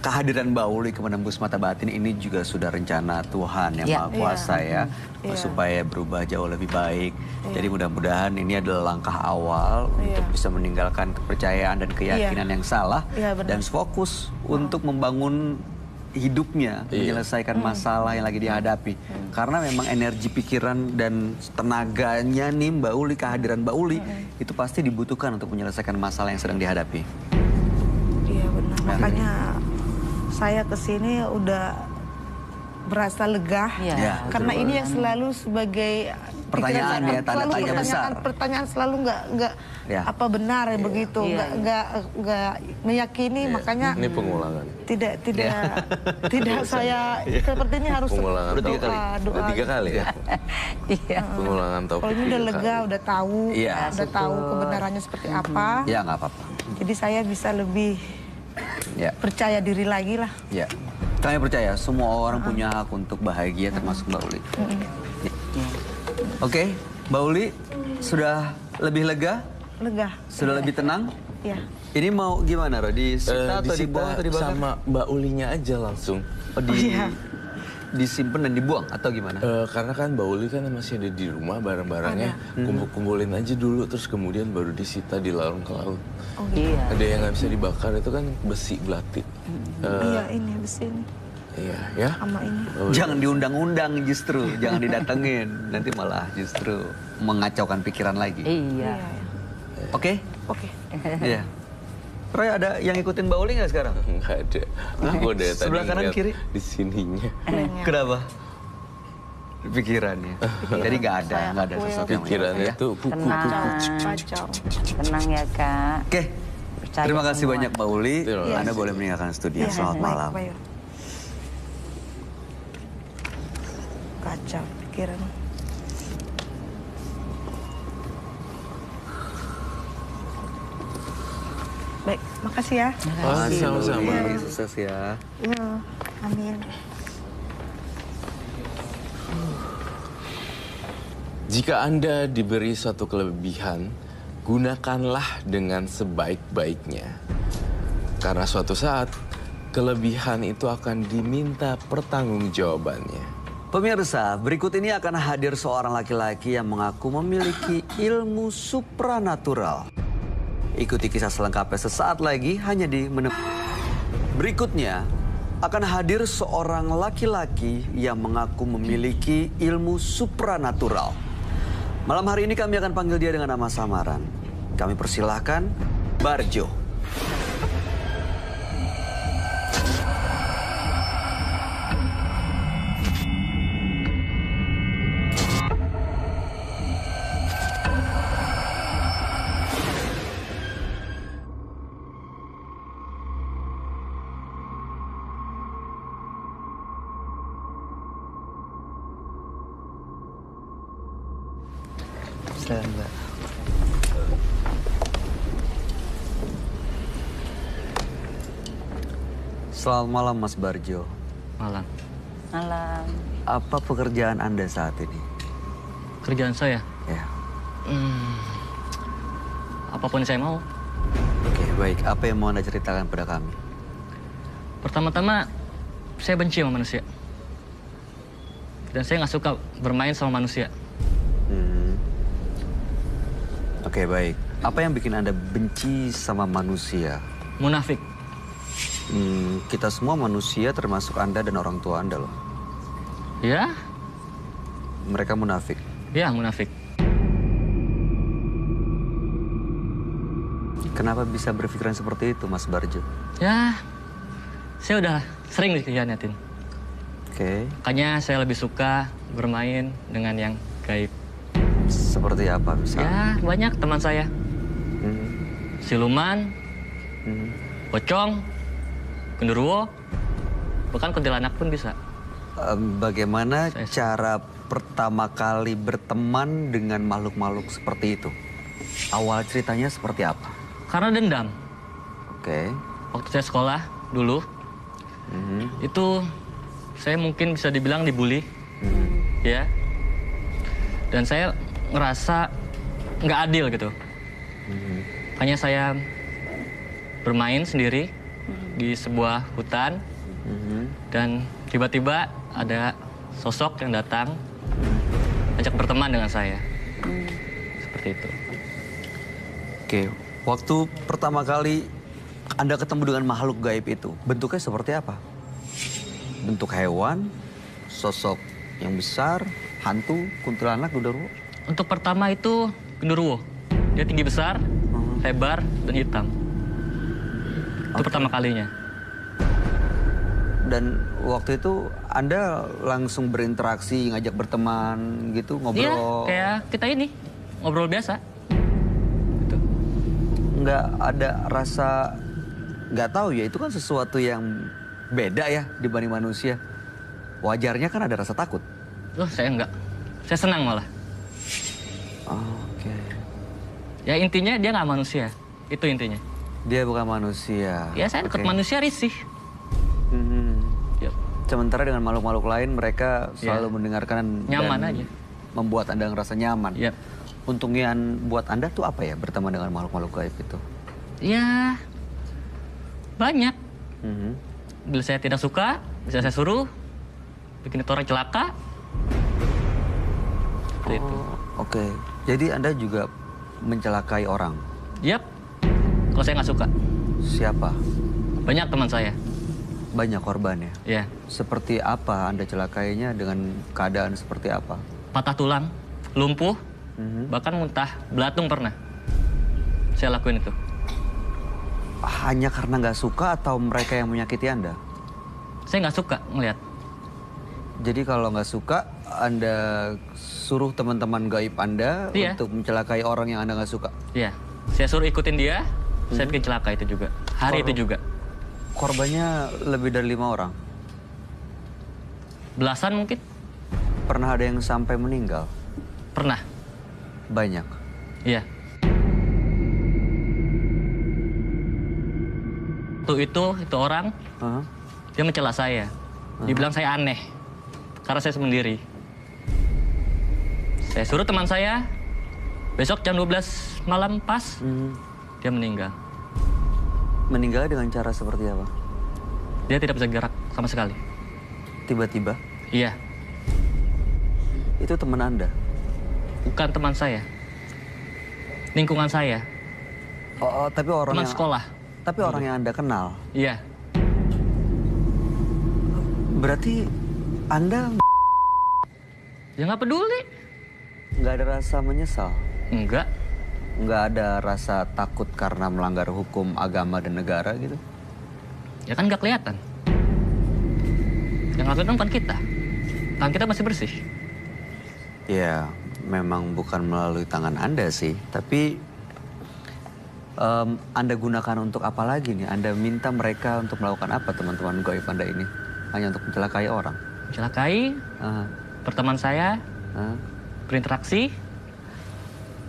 kehadiran Mbak Uli ke Menembus Mata Batin ini juga sudah rencana Tuhan yang Maha Kuasa ya. Supaya berubah jauh lebih baik. Jadi mudah-mudahan ini adalah langkah awal untuk bisa meninggalkan kepercayaan dan keyakinan yang salah. Dan fokus untuk membangun hidupnya, menyelesaikan masalah yang lagi dihadapi. Karena memang energi pikiran dan tenaganya nih Mbak Uli, kehadiran Mbak Uli, itu pasti dibutuhkan untuk menyelesaikan masalah yang sedang dihadapi. Iya benar, makanya saya kesini udah berasa lega. Karena ini yang selalu sebagai pertanyaan ya, tanda tanya besar. Pertanyaan selalu nggak apa benar begitu, nggak meyakini, makanya ini pengulangan. Tidak saya seperti ini harus pengulangan doa. 3 kali ya. Pengulangan topik. Kalau ini udah lega, udah tahu kebenarannya seperti apa. Ya nggak apa-apa. Jadi saya bisa lebih percaya diri lagi lah. Ya, kami percaya semua orang punya hak untuk bahagia, termasuk Mbak Uli. Oke, Mbak Uli sudah lebih lega? Lega. Sudah lebih tenang? Iya. Ini mau gimana, Ro? Disita atau dibuang atau dibakar? Sama Mbak Ulinya aja langsung. Disimpan dan dibuang atau gimana? Karena kan Mbak Uli kan masih ada di rumah, barang-barangnya kumpulin aja dulu, terus kemudian baru disita di larung ke laut. Ada yang nggak bisa dibakar, itu kan besi belati. Iya, ini besi ini. Iya, ya. Sama ini. Jangan diundang-undang justru, jangan didatengin. Nanti malah justru mengacaukan pikiran lagi. Iya. Oke? Oke. Iya. Roy, ada yang ikutin Mbak Uli nggak sekarang? Nggak ada. Aku udah tadi Sebelah kanan, ngeliat kiri? di sininya. Kenapa? Pikirannya. Jadi nggak ada sosok yang Pikirannya ya. tuh Kacau. Tenang ya Kak. Oke. Percaya Terima kasih semua. banyak Mbak Uli. Iya. Anda boleh meninggalkan studio. Selamat Baik, malam. Pak Yul. Kacau pikiran. Baik, makasih ya. Sama-sama. Iya, sukses ya. Iya, amin. Jika Anda diberi suatu kelebihan, gunakanlah dengan sebaik-baiknya. Karena suatu saat, kelebihan itu akan diminta pertanggungjawabannya. Pemirsa, berikut ini akan hadir seorang laki-laki yang mengaku memiliki ilmu supranatural. Ikuti kisah selengkapnya sesaat lagi hanya di Berikutnya akan hadir seorang laki-laki yang mengaku memiliki ilmu supranatural. Malam hari ini kami akan panggil dia dengan nama samaran. Kami persilahkan Barjo. Selamat malam Mas Barjo. Malam. Malam. Apa pekerjaan Anda saat ini? Kerjaan saya? Ya. Apapun yang saya mau. Oke, baik. Apa yang mau Anda ceritakan pada kami? Pertama-tama, saya benci sama manusia. Dan saya nggak suka bermain sama manusia. Oke, baik. Apa yang bikin Anda benci sama manusia? Munafik. Kita semua manusia termasuk Anda dan orang tua Anda loh. Ya? Mereka munafik. Ya, munafik. Kenapa bisa berpikiran seperti itu, Mas Barjo? Ya, saya udah sering dikhianatin. Oke. Makanya saya lebih suka bermain dengan yang gaib. Seperti apa misalnya? Ya, banyak teman saya. Siluman, pocong, genderuwo, bahkan kuntilanak pun bisa. Bagaimana cara pertama kali berteman dengan makhluk-makhluk seperti itu? Awal ceritanya seperti apa? Karena dendam. Oke. Waktu saya sekolah dulu, itu saya mungkin bisa dibilang dibully, ya. Dan saya ngerasa nggak adil gitu. Makanya saya bermain sendiri di sebuah hutan, dan tiba-tiba ada sosok yang datang, ajak berteman dengan saya. Seperti itu. Oke. Waktu pertama kali Anda ketemu dengan makhluk gaib itu, bentuknya seperti apa? Bentuk hewan, sosok yang besar, hantu, kuntilanak, genderuwo? Untuk pertama itu genderuwo. Dia tinggi besar, lebar, dan hitam. Itu pertama kalinya. Dan waktu itu Anda langsung berinteraksi, ngajak berteman gitu, ngobrol? Iya, kayak kita ini, ngobrol biasa. Gitu. Nggak ada rasa, nggak tahu ya, itu kan sesuatu yang beda ya dibanding manusia. Wajarnya kan ada rasa takut. Loh, saya enggak. Saya senang malah. Oke. Ya intinya dia nggak manusia. Itu intinya. Dia bukan manusia. Ya saya dekat Oke. manusia risih. Yap. Sementara dengan makhluk-makhluk lain mereka selalu Ya. mendengarkan Nyaman dan aja. membuat Anda ngerasa nyaman. Yap. Untungnya buat Anda tuh apa ya berteman dengan makhluk-makhluk gaib itu? Ya banyak. Bila saya tidak suka, bisa saya suruh bikin itu orang celaka. Seperti itu. Oke. Jadi Anda juga mencelakai orang? Yap. Kalau saya nggak suka. Siapa? Banyak teman saya. Banyak korbannya? Ya. Seperti apa Anda celakainya, dengan keadaan seperti apa? Patah tulang, lumpuh, bahkan muntah, belatung pernah. saya lakuin itu. Hanya karena nggak suka atau mereka yang menyakiti Anda? Saya nggak suka ngelihat. Jadi kalau nggak suka, Anda suruh teman-teman gaib Anda Iya. untuk mencelakai orang yang Anda nggak suka? Iya, saya suruh ikutin dia, saya bikin celaka itu juga. Hari itu juga. Korbannya lebih dari 5 orang? Belasan mungkin? Pernah ada yang sampai meninggal? Pernah. Banyak? Iya. Itu orang, Hah? dia mencela saya. Dibilang saya aneh, karena saya sendiri. Saya suruh teman saya, besok jam 12 malam pas, dia meninggal. Meninggalnya dengan cara seperti apa? Dia tidak bisa gerak sama sekali. Tiba-tiba? Iya, Itu teman Anda? bukan teman saya. Lingkungan saya, Oh, tapi orang teman yang... sekolah. Tapi orang yang Anda kenal? Iya, Berarti Anda ya nggak peduli. nggak ada rasa menyesal? Enggak, Nggak ada rasa takut karena melanggar hukum agama dan negara gitu? ya kan nggak kelihatan. Yang kelihatan bukan kita. Tangan kita masih bersih. Ya, memang bukan melalui tangan Anda sih. Tapi Anda gunakan untuk apa lagi nih? Anda minta mereka untuk melakukan apa teman-teman gaib Anda ini? Hanya untuk mencelakai orang? Mencelakai, Ah, berteman saya, ah. berinteraksi.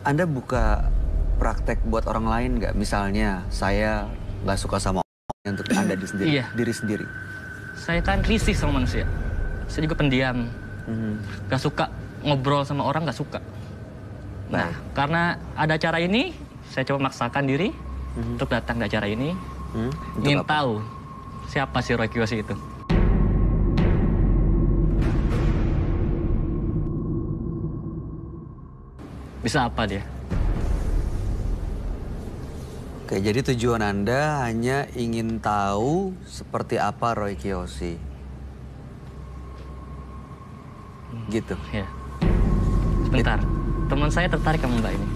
Anda buka praktek buat orang lain nggak? Misalnya saya nggak suka sama orang untuk Anda Iya. diri sendiri. Saya kan risih sama manusia. Saya juga pendiam. Gak suka ngobrol sama orang, gak suka. Nah, karena ada acara ini, saya coba maksakan diri untuk datang ke acara ini. Untuk Ingin apa? tahu siapa si Roy Kiyoshi itu. Bisa apa dia? Oke, jadi tujuan Anda hanya ingin tahu seperti apa Roy Kiyoshi. Gitu. Ya. Sebentar, teman saya tertarik sama Mbak ini.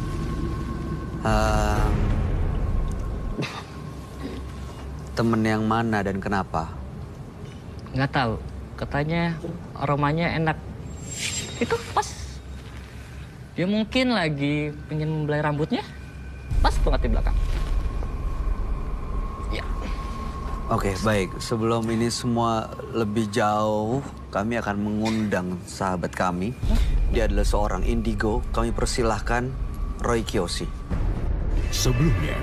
Temen yang mana dan kenapa? Nggak tahu, katanya aromanya enak. Itu pas. Dia mungkin lagi pengen membelai rambutnya. Pas banget di belakang. Ya. Oke, baik. Sebelum ini semua lebih jauh, kami akan mengundang sahabat kami. Dia adalah seorang indigo. Kami persilahkan Roy Kiyoshi. Sebelumnya,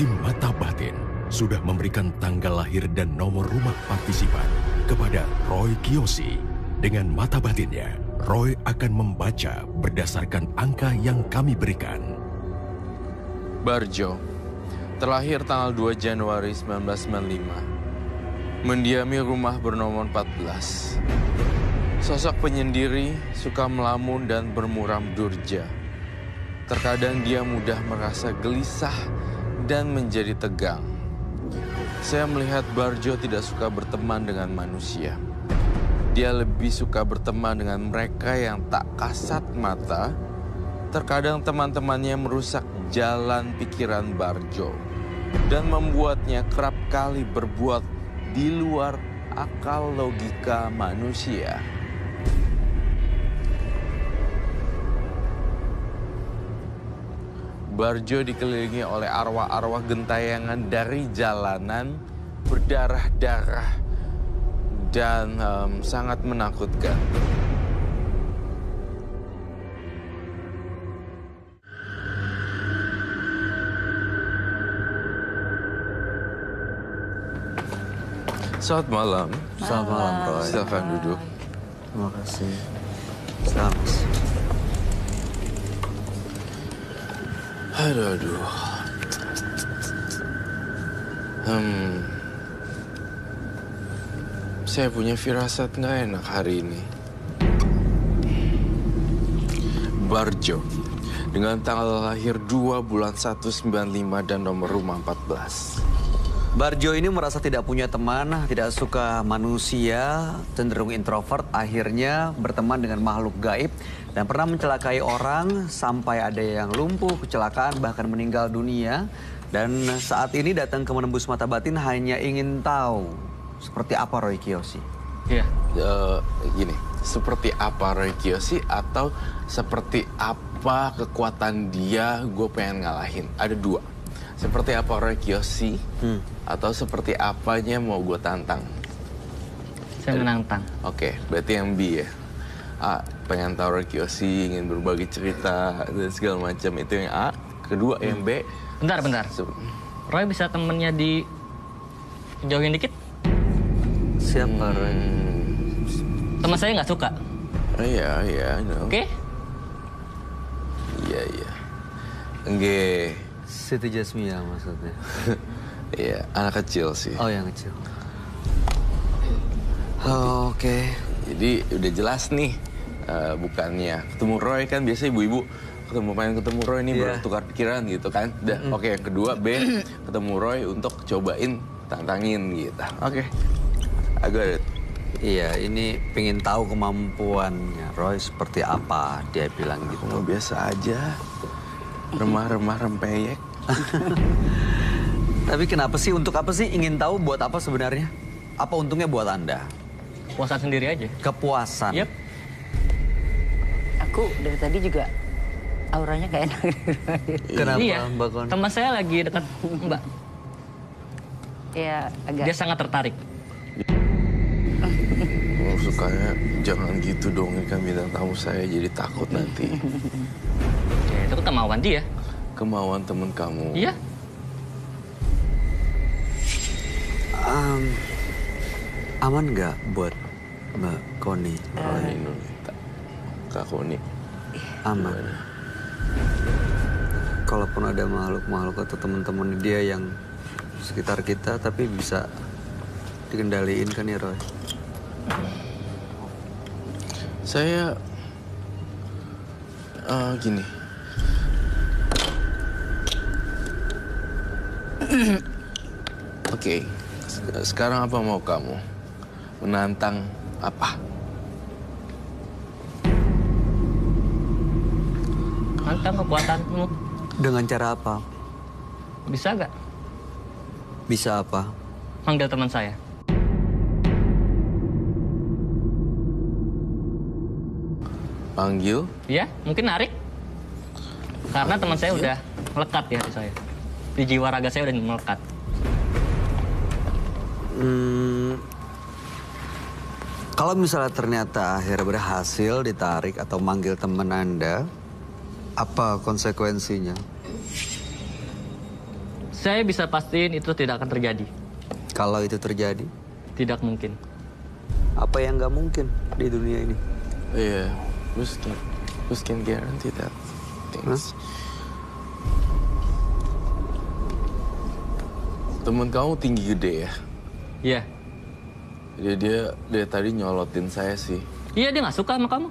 tim Mata Batin sudah memberikan tanggal lahir dan nomor rumah partisipan kepada Roy Kiyoshi. Dengan mata batinnya, Roy akan membaca berdasarkan angka yang kami berikan. Barjo, terlahir tanggal 2 Januari 1995. Mendiami rumah bernomor 14. Sosok penyendiri, suka melamun dan bermuram durja. Terkadang dia mudah merasa gelisah dan menjadi tegang. Saya melihat Barjo tidak suka berteman dengan manusia. Dia lebih suka berteman dengan mereka yang tak kasat mata. Terkadang teman-temannya merusak jalan pikiran Barjo dan membuatnya kerap kali berbuat di luar akal logika manusia. Barjo dikelilingi oleh arwah-arwah gentayangan dari jalanan berdarah-darah dan sangat menakutkan. Selamat malam. Selamat malam, Roy. Silakan duduk. Terima kasih. Selamat. Aduh. Saya punya firasat nggak enak hari ini. Barjo, dengan tanggal lahir 2 bulan 195 dan nomor rumah 14. Barjo ini merasa tidak punya teman, tidak suka manusia, cenderung introvert, akhirnya berteman dengan makhluk gaib dan pernah mencelakai orang sampai ada yang lumpuh, kecelakaan, bahkan meninggal dunia. Dan saat ini datang ke Menembus Mata Batin hanya ingin tahu seperti apa Roy Kiyoshi. Iya. Gini, seperti apa Roy Kiyoshi atau seperti apa kekuatan dia gue pengen ngalahin. Ada dua. Seperti apa Roy Kiyoshi atau seperti apanya mau gue tantang. Saya menantang. Oke, berarti yang B ya. A, pengen tahu Roy Kiyoshi, ingin berbagi cerita dan segala macam, itu yang A. Kedua yang B. Bentar. Roy bisa temennya jauhin dikit? Siapa Roy? Teman saya nggak suka. Iya, no. Oke? Iya. Enggak. Siti Jasmia maksudnya. Iya, anak kecil sih. Oh, yang kecil. Oh, oke. Jadi udah jelas nih, bukannya ketemu Roy kan biasanya ibu-ibu ketemu Roy ini baru tukar pikiran gitu kan. Oke, yang kedua B, ketemu Roy untuk cobain tantangin gitu. Oke. I got it. Iya, ini pengen tahu kemampuannya Roy seperti apa, dia bilang gitu. Oh, biasa aja. Remah-remah rempeyek. Tapi kenapa sih, untuk apa sih, ingin tahu buat apa sebenarnya? Apa untungnya buat Anda? Puasan sendiri aja. Kepuasan. Yep. Aku dari tadi juga auranya gak enak. Kenapa, Iya, Mbak Kon? teman saya lagi dekat Mbak. Ya agak. Dia sangat tertarik. Sukanya jangan gitu dong, ini kan bintang tamu saya jadi takut nanti. Ya, itu kemauan dia. Kemauan temen kamu. Iya. Aman nggak buat Mbak Koni? Roy? Kak Koni. Aman. Kalaupun ada makhluk-makhluk atau teman-teman dia yang sekitar kita, tapi bisa dikendaliin kan ya Roy? Saya gini. Oke, sekarang apa mau kamu? Menantang apa? Nantang kekuatanmu. Dengan cara apa? Bisa gak? Bisa apa? Manggil teman saya. Panggil? Iya, mungkin narik. Karena teman saya udah melekat di hati saya. Di jiwa raga saya udah melekat. Kalau misalnya ternyata akhirnya berhasil ditarik atau manggil teman Anda, apa konsekuensinya? Saya bisa pastiin itu tidak akan terjadi. Kalau itu terjadi, Tidak mungkin. apa yang nggak mungkin di dunia ini? Iya, who's can guarantee that things. Temen kamu tinggi gede ya? Iya. Dia tadi nyolotin saya sih. Iya, dia nggak suka sama kamu.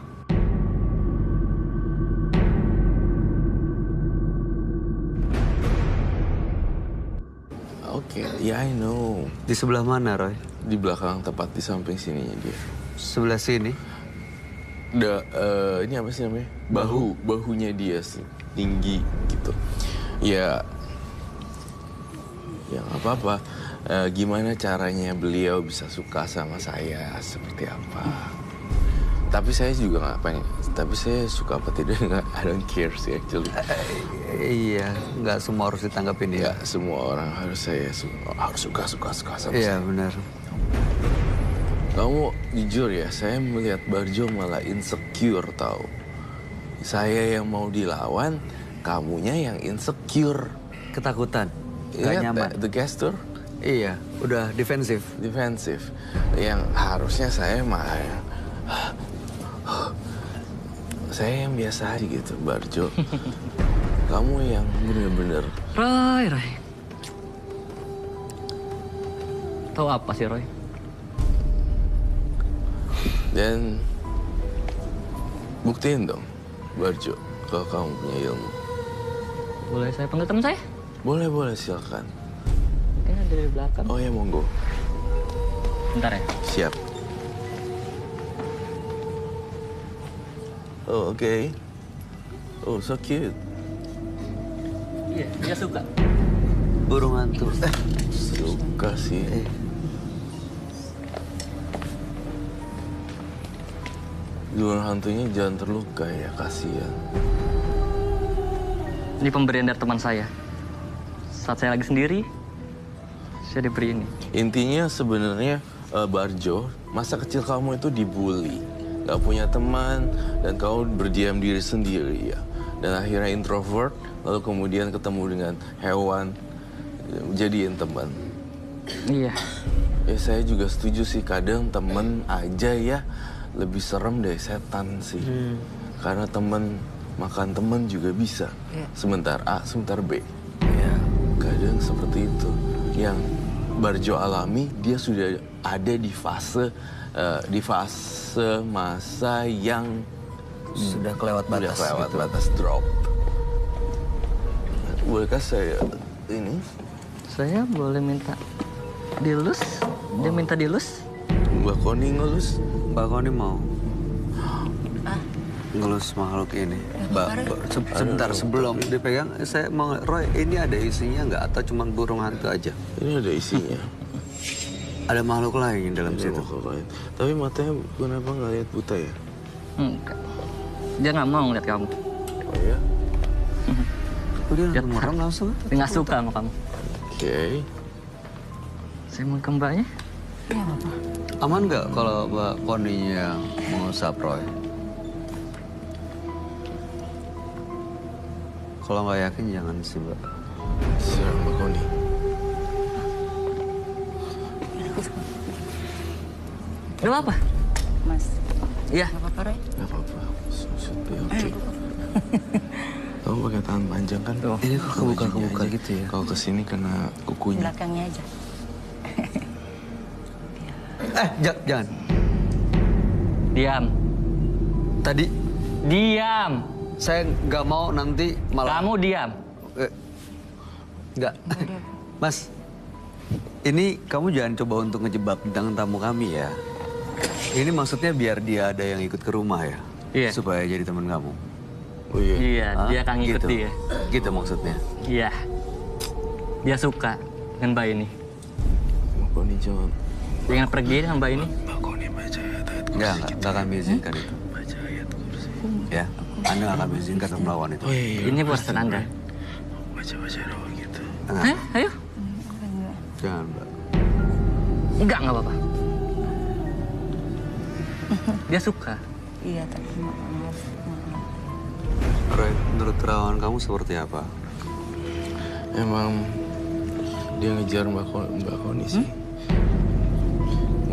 Oke, ya I know. Di sebelah mana, Roy? Di belakang, tepat di samping sininya dia. Sebelah sini? Ini apa sih namanya? Bahunya dia sih, tinggi gitu. Ya nggak apa-apa. Gimana caranya beliau bisa suka sama saya, seperti apa? Tapi saya juga nggak pengen. Tapi saya suka apa tidak, I don't care sih actually. Iya, nggak semua harus ditanggapin ya. Nggak semua orang harus suka sama saya. Iya, benar. Kamu jujur ya, saya melihat Barjo malah insecure tahu. Saya yang mau dilawan, kamunya yang insecure. Ketakutan, nggak Ingat nyaman. The gesture? Iya, udah defensif. Defensif. Yang harusnya saya mah saya yang biasa aja gitu, Barjo. Kamu yang bener-bener. Roy. Tahu apa sih, Roy? Dan buktiin dong, Barjo, kalau kamu punya ilmu. Boleh saya panggil teman saya? Boleh, silakan. Oke, dari belakang. Oh ya, monggo. Bentar ya. Siap. Oh, oke. Oh, so cute. Iya, dia suka. Burung hantu. Suka sih. Burung hantunya jangan terluka ya, kasihan. Ini pemberian dari teman saya. Saat saya lagi sendiri, saya diberi ini. Intinya sebenarnya Barjo, masa kecil kamu itu dibully, gak punya teman, dan kamu berdiam diri sendiri ya. Dan akhirnya introvert, lalu kemudian ketemu dengan hewan, jadiin teman. Iya. Ya saya juga setuju sih, kadang temen aja ya lebih serem dari setan sih. Karena temen makan temen juga bisa. Sebentar A, sebentar B. Ya, kadang seperti itu. Yang Barjo alami, dia sudah ada di fase masa yang Sudah kelewat batas. sudah kelewat gitu. batas drop. Bolehkah saya ini? Saya boleh minta dilus? Dia minta dilus? Mbak Koni ngelus? Mbak Koni mau ngelus makhluk ini. Sebentar sebelum dipegang, saya mau Roy, ini ada isinya nggak atau cuma burung hantu aja? Ini ada isinya. Ada makhluk lain dalam Ada situ. makhluk lain. Tapi matanya kenapa nggak lihat buta ya? Enggak. Dia nggak mau ngeliat kamu. Oh ya? Udah langsung merem langsung. Dia nggak suka sama kamu. Oke. Saya mau ke mbaknya. Aman nggak kalau Mbak Koninya mengusap Roy? Kalau nggak yakin jangan sih Mbak. Siap Mbak Koni. Gak apa-apa. Mas, Iya. nggak apa-apa, Roy? Gak apa-apa. Should be okay. Kamu pakai tangan panjang kan? Tuh. Ini kok kebuka-kebuka Bajunya aja. gitu ya? Kalau kesini kena kukunya. Belakangnya aja. Jangan. Diam. Tadi Diam. saya nggak mau nanti malah. Kamu diam. Nggak. Mas, ini kamu jangan coba untuk ngejebak bintang tamu kami ya. Ini maksudnya biar dia ada yang ikut ke rumah ya. Iya. Supaya jadi teman kamu. Oh iya. Iya, Hah? dia akan ngikut Gitu. dia. Gitu maksudnya. Iya. Dia suka dengan mbak ini. Mbak Koni jangan. Jangan pergi dengan mbak ini. Mbak Koni baca ayat-ayat kursi. Nggak kami izinkan itu. Baca ayat kursi. Ya, Anda nggak kami izinkan untuk melawan itu. Oh iya. Ini buatan Anda. Baca-baca doang gitu. Hah? Ayo. Jangan, Mbak. Enggak apa-apa. Dia suka. Iya, tapi maaf. Roy, menurut terawan kamu seperti apa? Emang dia ngejar Mbak Koni sih.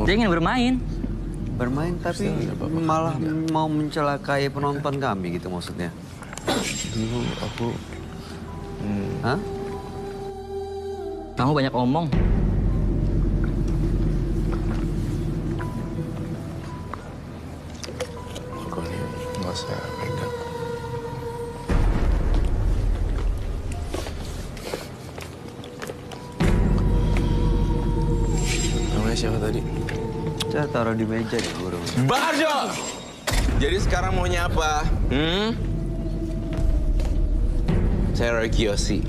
Dia ingin bermain. Bermain tapi malah mau mencelakai penonton kami gitu maksudnya. Dulu aku Hah? Kamu banyak omong. Mbak Koni nggak usah pegang. Namanya siapa tadi? Saya taruh di meja di burung. Barjo! Jadi sekarang maunya apa? Saya Roy Kiyoshi.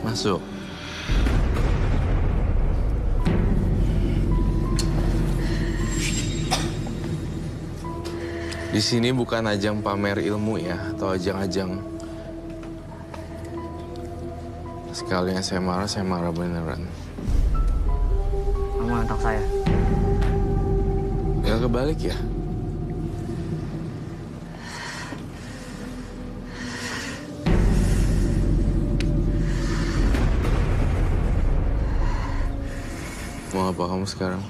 Masuk. Di sini bukan ajang pamer ilmu ya, atau ajang-ajang. Sekalinya saya marah beneran. Kamu nantang saya. Ya kebalik ya. Mau apa kamu sekarang?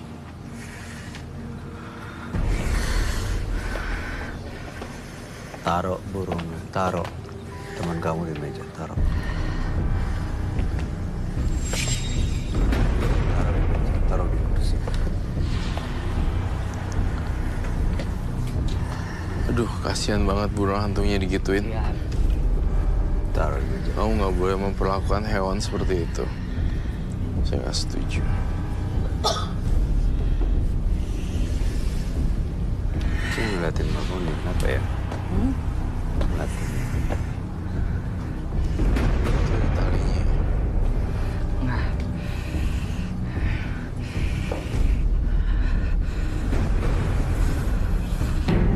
Taruh burungnya, taruh teman kamu di meja, taruh. Taruh di meja, taruh di kursi. Aduh, kasihan banget burung hantunya digituin. Iya. Taruh di meja. Kamu nggak boleh memperlakukan hewan seperti itu. Saya nggak setuju. Saya ngeliatin balkon nih, kenapa ya? Ngeliatin. Itu talinya. Nah,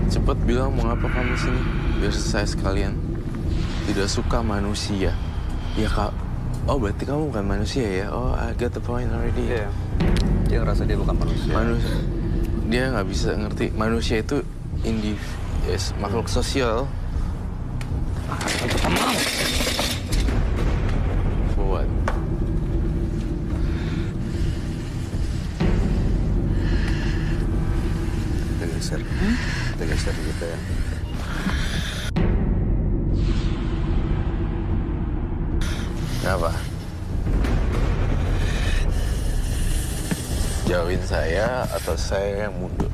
Cepet bilang mau ngapa kamu sini, biar selesai sekalian. Tidak suka manusia. Ya kak. Oh berarti kamu bukan manusia ya? Oh I got the point already. Iya. Dia ngerasa dia bukan manusia. Dia nggak bisa ngerti manusia itu makhluk sosial. Buat. Kita geser. Kita geser gitu ya. Kenapa? Jauhin saya atau saya yang mundur?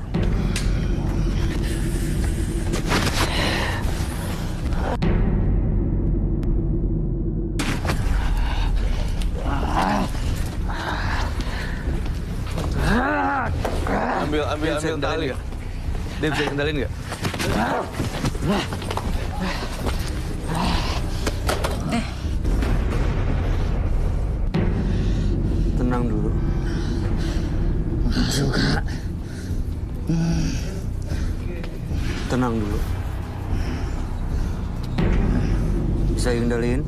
Ambil tali. Dia bisa kendalin nggak? Tenang dulu. Tenang dulu. Bisa kendalin?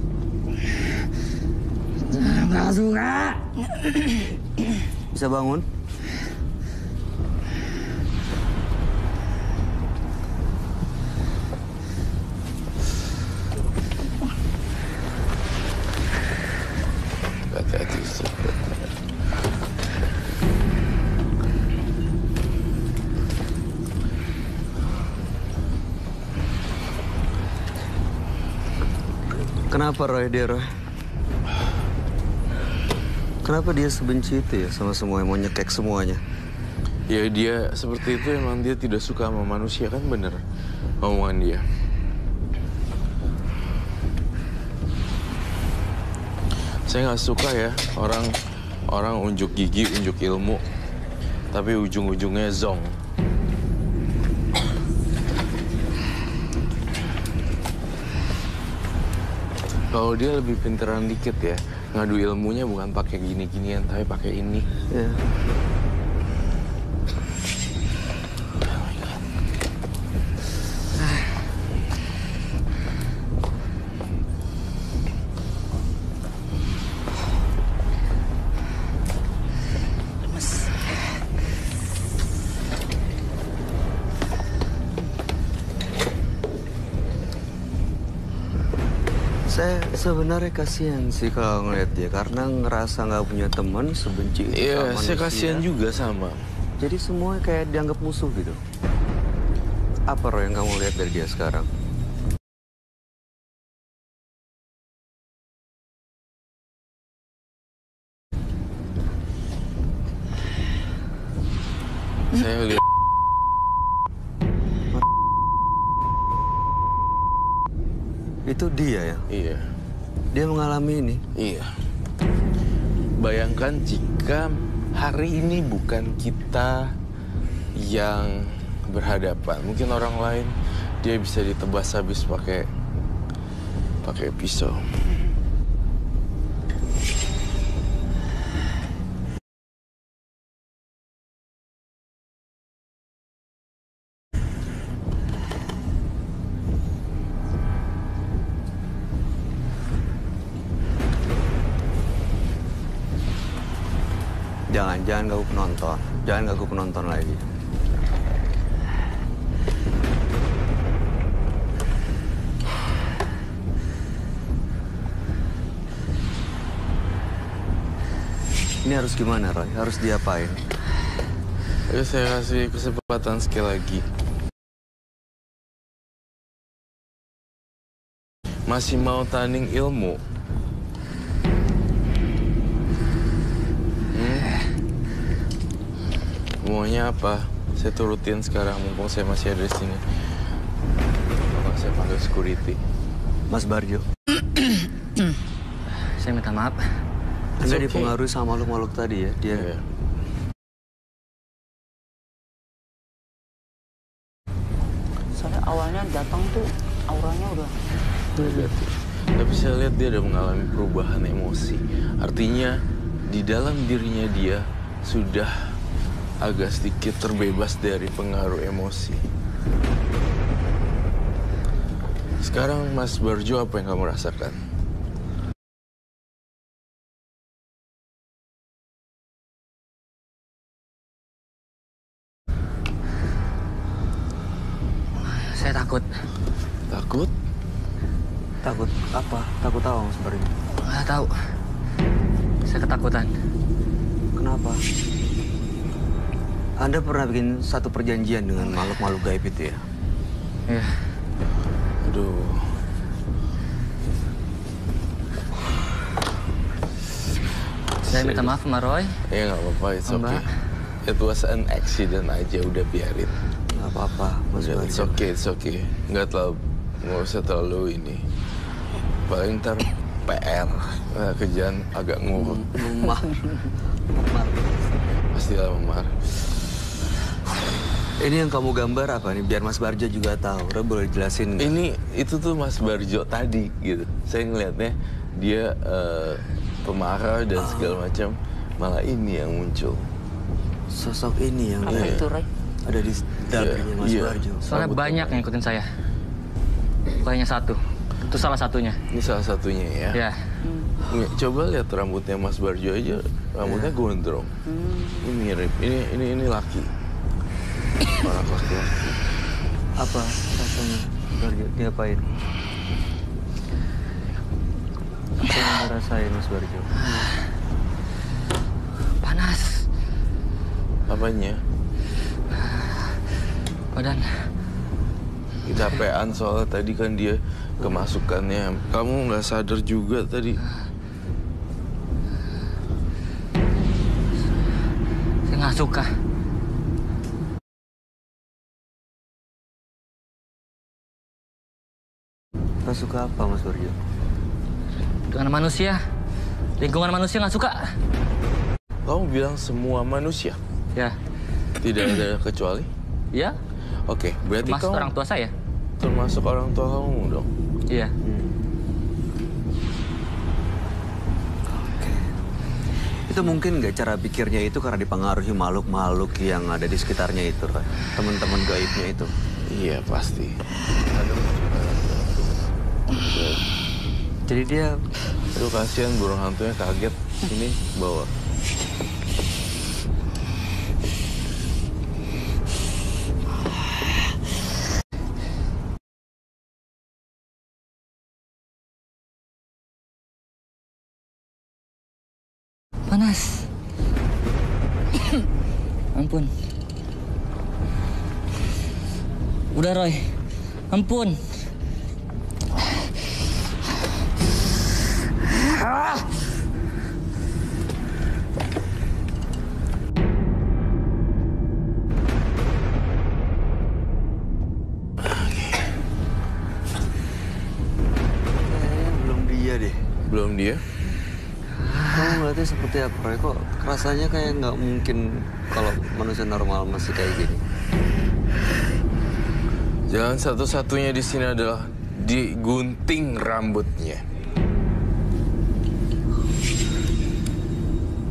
nggak suka. Bisa bangun? Hati-hati, Ustaz. Kenapa Roy dia, Roy? Kenapa dia sebenci itu ya sama semuanya, mau nyekek semuanya? Ya dia seperti itu, emang dia tidak suka sama manusia, kan bener omongan dia. Saya nggak suka ya orang unjuk gigi, unjuk ilmu, tapi ujung-ujungnya zong. Kalau dia lebih pinteran dikit ya, ngadu ilmunya bukan pakai gini-ginian, tapi pakai ini. Ya. Saya sebenarnya kasihan sih kalau ngeliat dia karena ngerasa nggak punya teman sebenci itu Iya, sama saya manusia. kasihan juga sama. Jadi semua kayak dianggap musuh gitu. Apa Roy yang kamu lihat dari dia sekarang? Saya lihat Itu dia ya? iya. Dia mengalami ini? Iya. Bayangkan jika hari ini bukan kita yang berhadapan, mungkin orang lain dia bisa ditebas habis pakai pisau. Jangan ganggu penonton. Jangan ganggu penonton lagi. Ini harus gimana, Roy? Harus diapain? Ayo saya kasih kesempatan sekali lagi. Masih mau tanding ilmu? Maunya apa? Saya turutin sekarang, mumpung saya masih ada di sini. saya panggil security. Mas Barjo, Saya minta maaf. Anda okay. dipengaruhi sama makhluk-makhluk tadi ya? Dia Iya. Soalnya awalnya datang tuh auranya udah Negatif. Tapi saya lihat dia ada mengalami perubahan emosi. Artinya di dalam dirinya dia sudah agak sedikit terbebas dari pengaruh emosi. Sekarang Mas Barjo, apa yang kamu rasakan? Saya takut. Takut? takut apa? Takut apa Mas Barjo? Nggak tahu. Saya ketakutan. Kenapa? Anda pernah bikin satu perjanjian dengan makhluk-makhluk gaib itu ya? Iya. Aduh. Saya minta maaf sama Roy. Ya nggak apa-apa, it's Mbak. okay. It was an accident aja, udah biarin. Nggak apa-apa, Mas Udah, Barjo. it's okay. Nggak usah terlalu ini. Paling ntar PR, kerjaan agak ngurut. Memar. Pastilah memar. Ini yang kamu gambar apa nih? Biar Mas Barjo juga tahu. Udah boleh jelasin nggak? Itu tuh Mas Barjo tadi gitu. Saya ngelihatnya dia pemarah dan segala macam. Malah ini yang muncul. Sosok ini yang apa Iya. itu, Roy? ada di dalam dirinya Mas Iya. Barjo. Soalnya Rambut banyak yang ngikutin saya. Bukannya satu. Itu salah satunya. Ini salah satunya ya. Ya. Coba lihat rambutnya Mas Barjo aja. Rambutnya gondrong. Ini mirip. Ini laki. Orang laki-laki. Apa rasanya Barjo? Diapain? Apa yang Anda rasain Mas Barjo? Panas. Apanya? Badan. Kecapean soalnya tadi kan dia kemasukannya. Kamu nggak sadar juga tadi. Saya nggak suka. Nggak suka apa Mas Barjo? Dengan manusia. Lingkungan manusia nggak suka. Kamu bilang semua manusia. Ya. Tidak ada kecuali? Ya. Oke, berarti Termasuk kamu orang tua saya. termasuk orang tua kamu dong. Iya. Itu mungkin nggak cara pikirnya itu karena dipengaruhi makhluk-makhluk yang ada di sekitarnya itu, Roy? Teman-teman gaibnya itu. Iya pasti. Jadi dia Aduh kasihan burung hantunya kaget. Ini bawa. Panas. Ampun. Udah Roy. Ampun. belum dia deh. Belum dia? Kamu ngeliatnya seperti apa, Roy? Kok rasanya kayak nggak mungkin kalau manusia normal masih kayak gini? Jalan satu-satunya di sini adalah digunting rambutnya.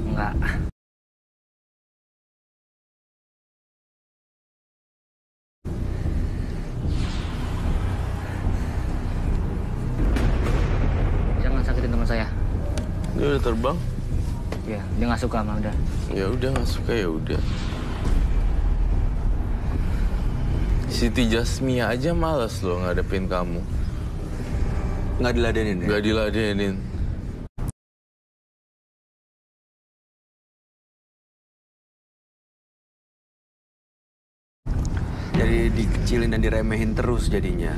Enggak. Jangan sakitin teman saya. Dia udah terbang? Ya, dia nggak suka sama udah. Ya udah nggak suka ya udah. Siti Jasmia aja malas loh ngadepin kamu. Nggak diladenin ya? Gak diladenin. Jadi dikecilin dan diremehin terus jadinya.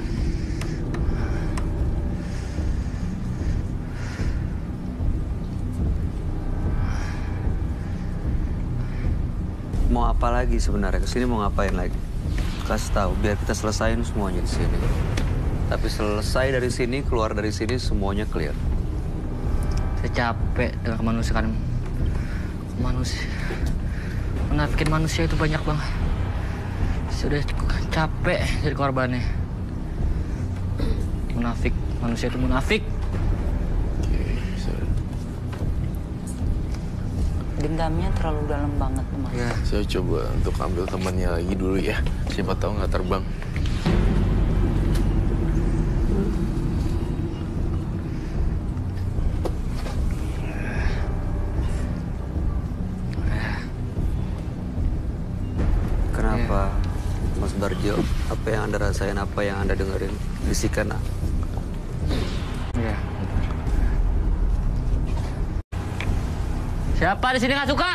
Mau apa lagi sebenarnya? Kesini mau ngapain lagi? Kasih tahu biar kita selesain semuanya di sini. Tapi selesai dari sini, keluar dari sini semuanya clear. Saya capek dengan kemanusiaan manusia. Menafikin manusia itu banyak banget. Sudah capek jadi korbannya. Munafik, manusia itu munafik. Dendamnya terlalu dalam banget, Mas. Ya. Saya coba untuk ambil temannya lagi dulu ya. Siapa tahu nggak terbang. Kenapa, Mas Barjo? Apa yang Anda rasain, apa yang Anda dengerin? Bisikan. Ya. Siapa di sini nggak suka?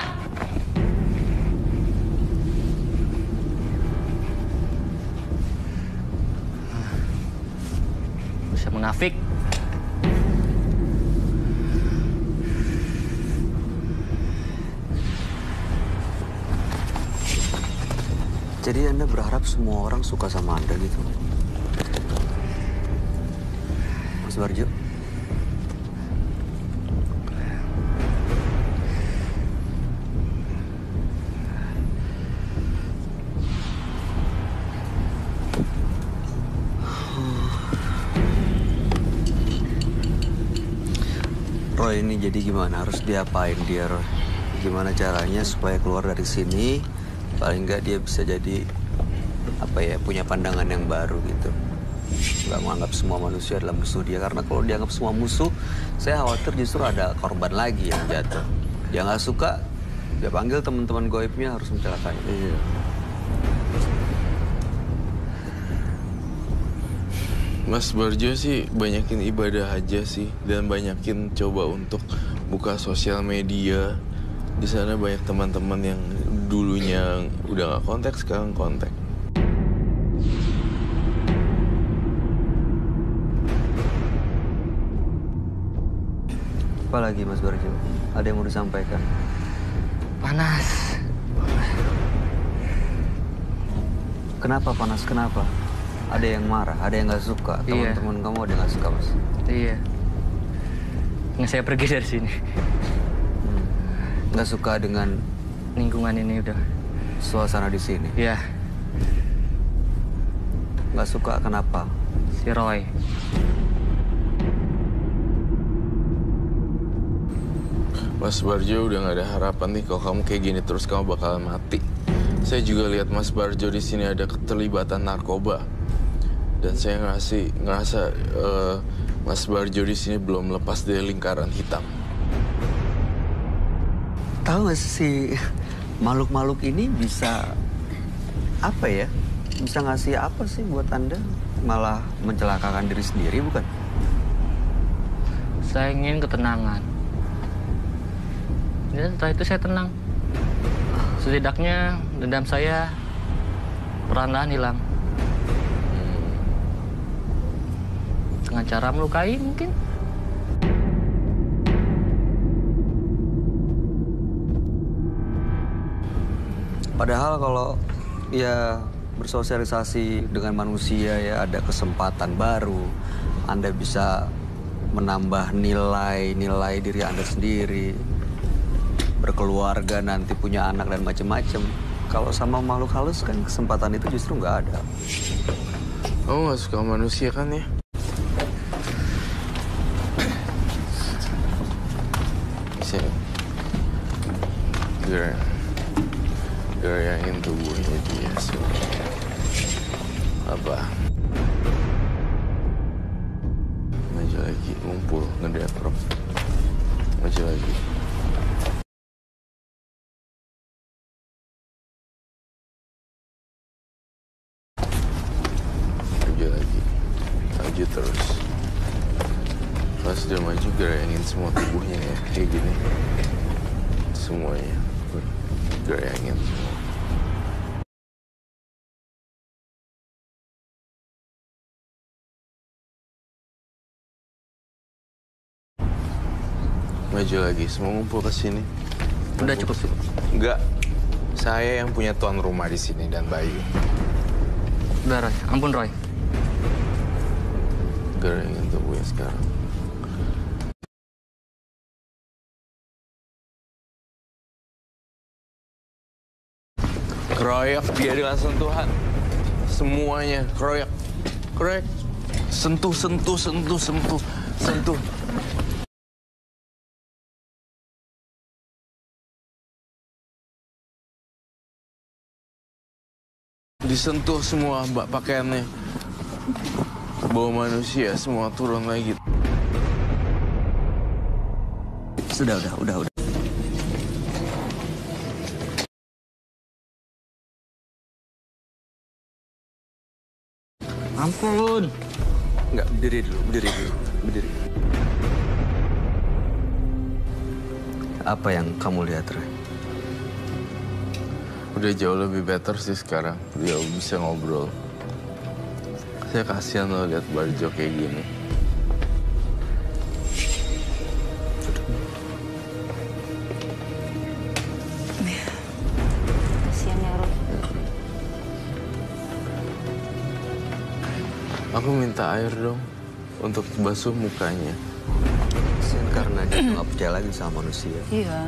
Bisa munafik. Jadi Anda berharap semua orang suka sama Anda gitu? Mas Barjo? Roy ini jadi gimana? Harus diapain dia, Roy? Gimana caranya supaya keluar dari sini? Paling nggak dia bisa jadi apa ya, punya pandangan yang baru gitu. Nggak menganggap semua manusia adalah musuh dia. Karena kalau dianggap semua musuh, saya khawatir justru ada korban lagi yang jatuh. Dia nggak suka, dia panggil teman-teman goibnya harus mencelakainya. Iya. Mas Barjo sih banyakin ibadah aja sih, dan banyakin coba untuk buka sosial media. Di sana banyak teman-teman yang dulunya udah nggak kontak, sekarang kontak. Apa lagi Mas Barjo? Ada yang mau disampaikan? Panas. Kenapa panas? Kenapa? Ada yang marah, ada yang nggak suka. Iya. Teman-teman kamu ada yang nggak suka, Mas? Iya. Nggak, saya pergi dari sini. Nggak suka dengan Lingkungan ini udah. suasana di sini? Iya. Nggak suka kenapa? Si Roy. Mas Barjo udah nggak ada harapan nih, kalau kamu kayak gini terus kamu bakalan mati. Saya juga lihat Mas Barjo di sini ada keterlibatan narkoba. Dan saya ngerasa Mas Barjo di sini belum lepas dari lingkaran hitam. Tahu nggak sih, makhluk-makhluk ini bisa apa ya? Bisa ngasih apa sih buat Anda? Malah mencelakakan diri sendiri, bukan? Saya ingin ketenangan. Dan setelah itu saya tenang. Setidaknya dendam saya perlahan-lahan hilang. Dengan cara melukai mungkin. Padahal kalau ya bersosialisasi dengan manusia ya ada kesempatan baru. Anda bisa menambah nilai diri Anda sendiri. Berkeluarga, nanti punya anak dan macam-macam. Kalau sama makhluk halus kan kesempatan itu justru nggak ada. Kamu nggak suka manusia kan ya? Sini. Gerayain tubuhnya dia. Apa? Maju lagi, ngumpul, ngedeprok. Maju lagi. Maju lagi. Maju terus. Pas udah maju, gerayangin semua tubuhnya ya, kayak gini. Semuanya. Gerayangin semua. Maju lagi, semua ngumpul ke sini. Udah cukup. Enggak. Saya yang punya tuan rumah di sini dan Bayu. Udah Roy, ampun Roy. segar yang kita punya sekarang. Keroyok dia dengan sentuhan. Semuanya keroyok. Keroyok. Sentuh, sentuh, sentuh, sentuh, sentuh. Disentuh semua pakaiannya. Bawa manusia semua turun lagi. Sudah. Ampun. Enggak, berdiri. Apa yang kamu lihat, Ray? Udah jauh lebih better sih sekarang. Dia bisa ngobrol. Saya kasihan loh lihat Barjo kayak gini. Kasihan ya, Roy. Aku minta air dong untuk basuh mukanya. Kasihan karena dia nggak percaya lagi sama manusia. Iya.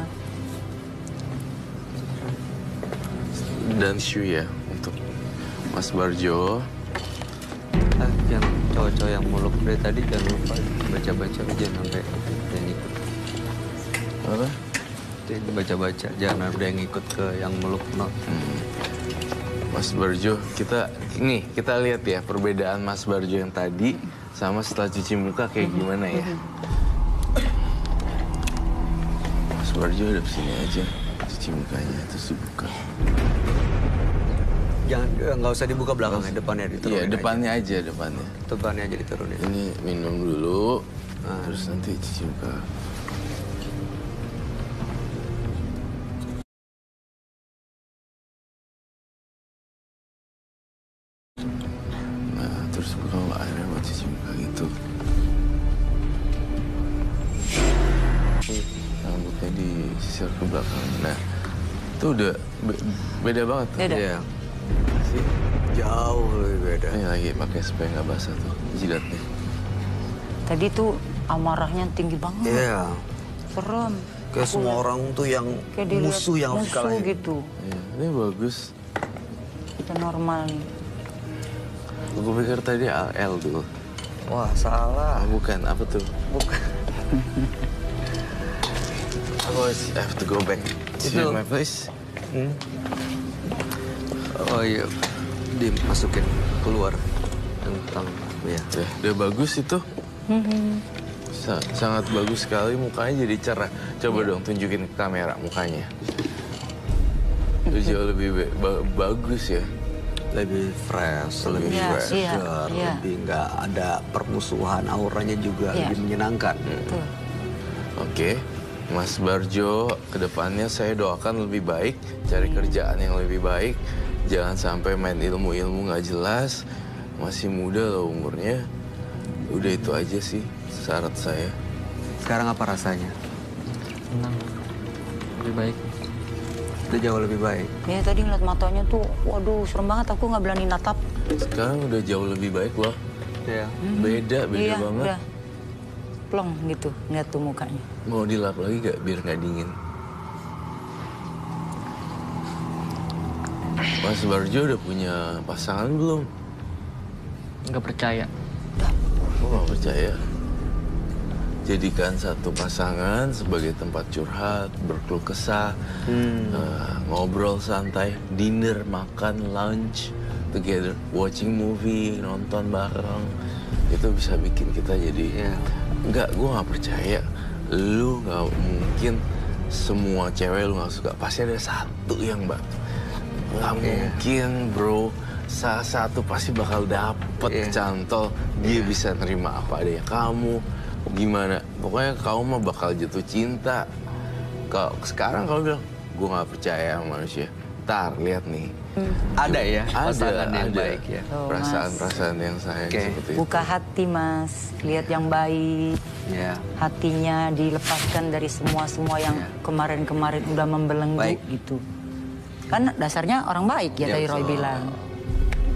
Dan tisu ya untuk Mas Barjo. Yang cowok-cowok yang muluk dari tadi jangan lupa baca-baca, jangan sampai yang ikut. Apa? Jadi baca-baca, jangan ada yang ikut ke yang muluk not. Mas Barjo, kita lihat ya perbedaan Mas Barjo yang tadi sama setelah cuci muka kayak gimana ya. Mas Barjo ada sini aja, cuci mukanya terus dibuka. Jangan, nggak usah dibuka belakangnya, depannya diturunin. Iya, depannya aja, depannya. Depannya aja diturunin. Ini minum dulu, terus nanti cuci muka. Nah, terus bawa airnya buat cuci muka gitu. Rambutnya disisir ke belakang. Nah, itu udah beda banget. Beda. Iya. Sih. Jauh lebih beda. Ini lagi pakai supaya nggak basah tuh jidatnya. Tadi tuh amarahnya tinggi banget. Iya. Serem. Kayak semua orang tuh yang Kayak dilihat musuh yang harus musuh dikalahin. gitu. Iya, ini bagus. Kita normal nih. Aku pikir tadi AL dulu. Wah, salah. Oh, bukan, apa tuh? Bukan. I have to go back to my place. Oh iya, dimasukin keluar tentang ya. Udah bagus itu. Sangat bagus sekali, mukanya jadi cerah. Coba dong tunjukin ke kamera mukanya. Udah jauh lebih bagus ya. Lebih fresh, lebih Iya, segar, iya. lebih nggak ada permusuhan, auranya juga Iya. lebih menyenangkan. Tuh. Oke, Mas Barjo, kedepannya saya doakan lebih baik, cari kerjaan yang lebih baik. Jangan sampai main ilmu-ilmu nggak jelas. Masih muda loh umurnya. Udah itu aja sih syarat saya. Sekarang apa rasanya? Senang. Lebih baik. Udah jauh lebih baik. Ya tadi ngeliat matanya tuh, waduh serem banget. Aku nggak berani natap. Sekarang udah jauh lebih baik loh. Ya. Beda Iya, banget. udah plong gitu, ngeliat tuh mukanya. Mau dilap lagi gak biar nggak dingin? Mas Barjo udah punya pasangan belum? Nggak percaya. Aku nggak percaya. Jadikan satu pasangan sebagai tempat curhat, berkeluh kesah, ngobrol santai, dinner, makan, lunch, together, watching movie, nonton bareng. Itu bisa bikin kita jadi, enggak, gue nggak percaya. Lu nggak mungkin semua cewek lu nggak suka. Pasti ada satu yang nggak mungkin, bro. Salah satu pasti bakal dapet cantol. Dia bisa nerima apa adanya kamu. Gimana? Pokoknya kamu mah bakal jatuh cinta. Kalau sekarang kamu bilang, gue nggak percaya sama manusia. Ntar, lihat nih. Ada ya pasangan ada, yang baik ya. Tuh, Perasaan-perasaan yang sayang seperti itu. Buka hati mas, lihat yang baik. Ya. Hatinya dilepaskan dari semua yang kemarin-kemarin udah membelenggu Baik. gitu. Kan dasarnya orang baik ya, Ya, tadi Roy betul. bilang.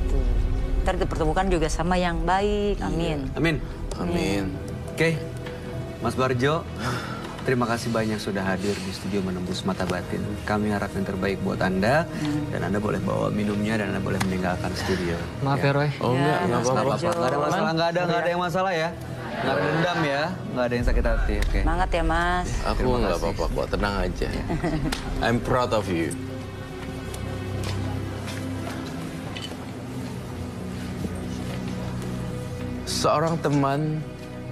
Tuh. ntar dipertemukan juga sama yang baik. Amin. Amin. Amin. Oke, Mas Barjo, terima kasih banyak sudah hadir di studio Menembus Mata Batin. Kami harap yang terbaik buat Anda, dan Anda boleh bawa minumnya dan Anda boleh meninggalkan studio. Maaf ya Roy. Oh enggak apa-apa. Nggak ada masalah, nggak ada yang masalah ya. Nggak ada dendam ya, nggak ada yang sakit hati. Oke. Semangat ya Mas. Aku nggak apa-apa kok, tenang aja. I'm proud of you. Seorang teman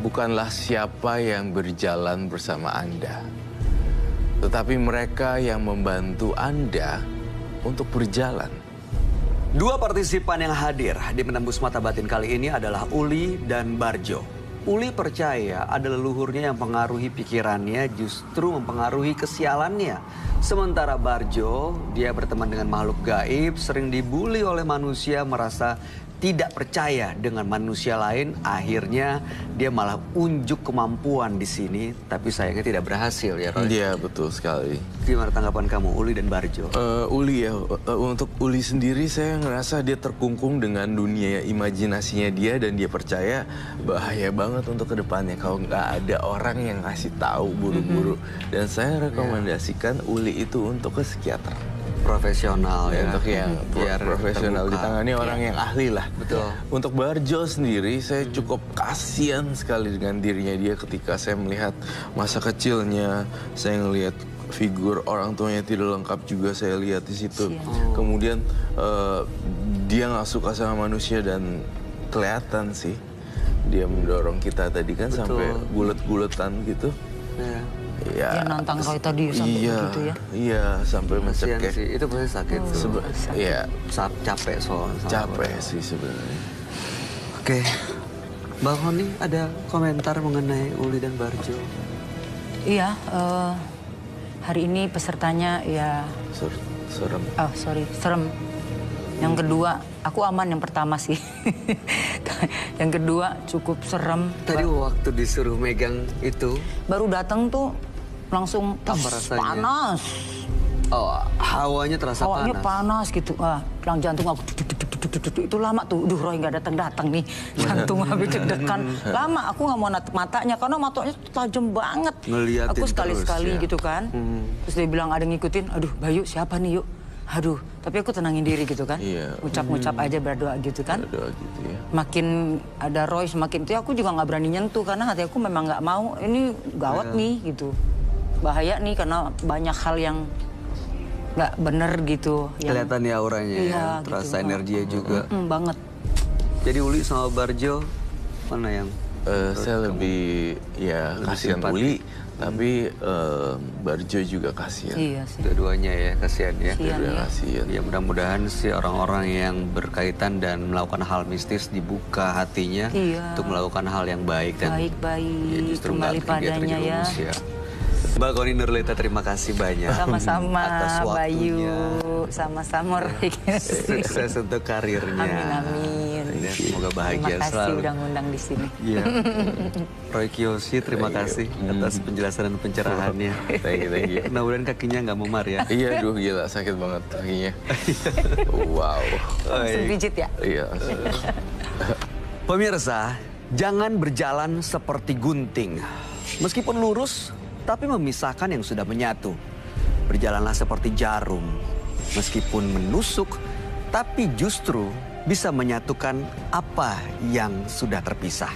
bukanlah siapa yang berjalan bersama Anda, tetapi mereka yang membantu Anda untuk berjalan. Dua partisipan yang hadir di Menembus Mata Batin kali ini adalah Uli dan Barjo. Uli percaya ada leluhurnya yang mempengaruhi pikirannya justru mempengaruhi kesialannya. Sementara Barjo, dia berteman dengan makhluk gaib, sering dibully oleh manusia, merasa tidak percaya dengan manusia lain. Akhirnya dia malah unjuk kemampuan di sini, tapi sayangnya tidak berhasil ya Roy. Iya betul sekali. Gimana tanggapan kamu Uli dan Barjo? Uli ya, untuk Uli sendiri saya ngerasa dia terkungkung dengan dunia imajinasinya dia dan dia percaya bahaya banget untuk kedepannya kalau nggak ada orang yang ngasih tahu buru-buru. Dan saya rekomendasikan Uli itu untuk ke psikiater. Profesional ya. Untuk yang Biar profesional terbuka. ditangani orang yang ahli lah. Betul. Untuk Barjo sendiri saya cukup kasihan sekali dengan dirinya dia ketika saya melihat masa kecilnya, saya ngelihat figur orang tuanya tidak lengkap juga saya lihat di situ. Kemudian dia nggak suka sama manusia dan kelihatan sih dia mendorong kita tadi kan sampai bulet-buletan gitu. Dia nantang Roy tadi sampai begitu ya. Iya, sampai Kasihan mencekik. sih, itu pasti sakit tuh. Iya, Capek soalnya. capek sih sebenarnya. Oke, Bang Honi ada komentar mengenai Uli dan Barjo? Iya, hari ini pesertanya ya, Serem. serem. Yang kedua, aku aman yang pertama sih. Yang kedua cukup serem. Tadi waktu disuruh megang itu, Baru datang tuh langsung apa rasanya? panas. Oh, hawanya terasa Hawanya panas. panas gitu. Lang jantung aku itu lama tuh. Duh, Roy nggak datang nih. Jantung habis deg-degan. Lama aku nggak mau natap matanya karena matanya tajam banget. Ngeliatin aku sekali-sekali terus, ya. gitu kan. Terus dia bilang ada ngikutin. Aduh, Bayu siapa nih yuk? Aduh, tapi aku tenangin diri gitu kan. Iya. Ngucap-ngucap aja berdoa gitu kan. Berdoa gitu ya. Makin ada Roy semakin itu aku juga nggak berani nyentuh karena hati aku memang nggak mau. Ini gawat nih gitu. Bahaya nih karena banyak hal yang nggak bener gitu. Kelihatan ya auranya, Iya, ya. Terasa gitu. energinya juga. Banget. Jadi Uli sama Barjo, mana yang? Saya lebih ya kasihan simpati. Uli, tapi Barjo juga kasihan. Iya sih. Dua-duanya ya, kasihan ya. Kasihan. Juga ya. kasihan. Ya mudah-mudahan sih orang-orang yang berkaitan dan melakukan hal mistis dibuka hatinya Iya. untuk melakukan hal yang baik dan Baik-baik, ya justru kembali nggak tergiur padanya ya. terjerumus ya. Mbak Koni Nurlita, terima kasih banyak Sama-sama atas Bayu, waktunya. sama-sama Roy. Sukses untuk karirnya. Amin. Dan semoga Terima bahagia kasih selalu. udah ngundang di sini. Iya. Roy Kiyoshi, terima kasih atas penjelasan dan pencerahannya. Thank you. Mudah-mudahan kakinya nggak memar ya. Iya, aduh gila sakit banget kakinya. Wow. Langsung pijit ya? Iya. Pemirsa, jangan berjalan seperti gunting. Meskipun lurus, tapi memisahkan yang sudah menyatu. Berjalanlah seperti jarum. Meskipun menusuk, tapi justru bisa menyatukan apa yang sudah terpisah.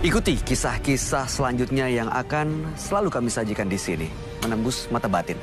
Ikuti kisah-kisah selanjutnya yang akan selalu kami sajikan di sini. Menembus Mata Batin.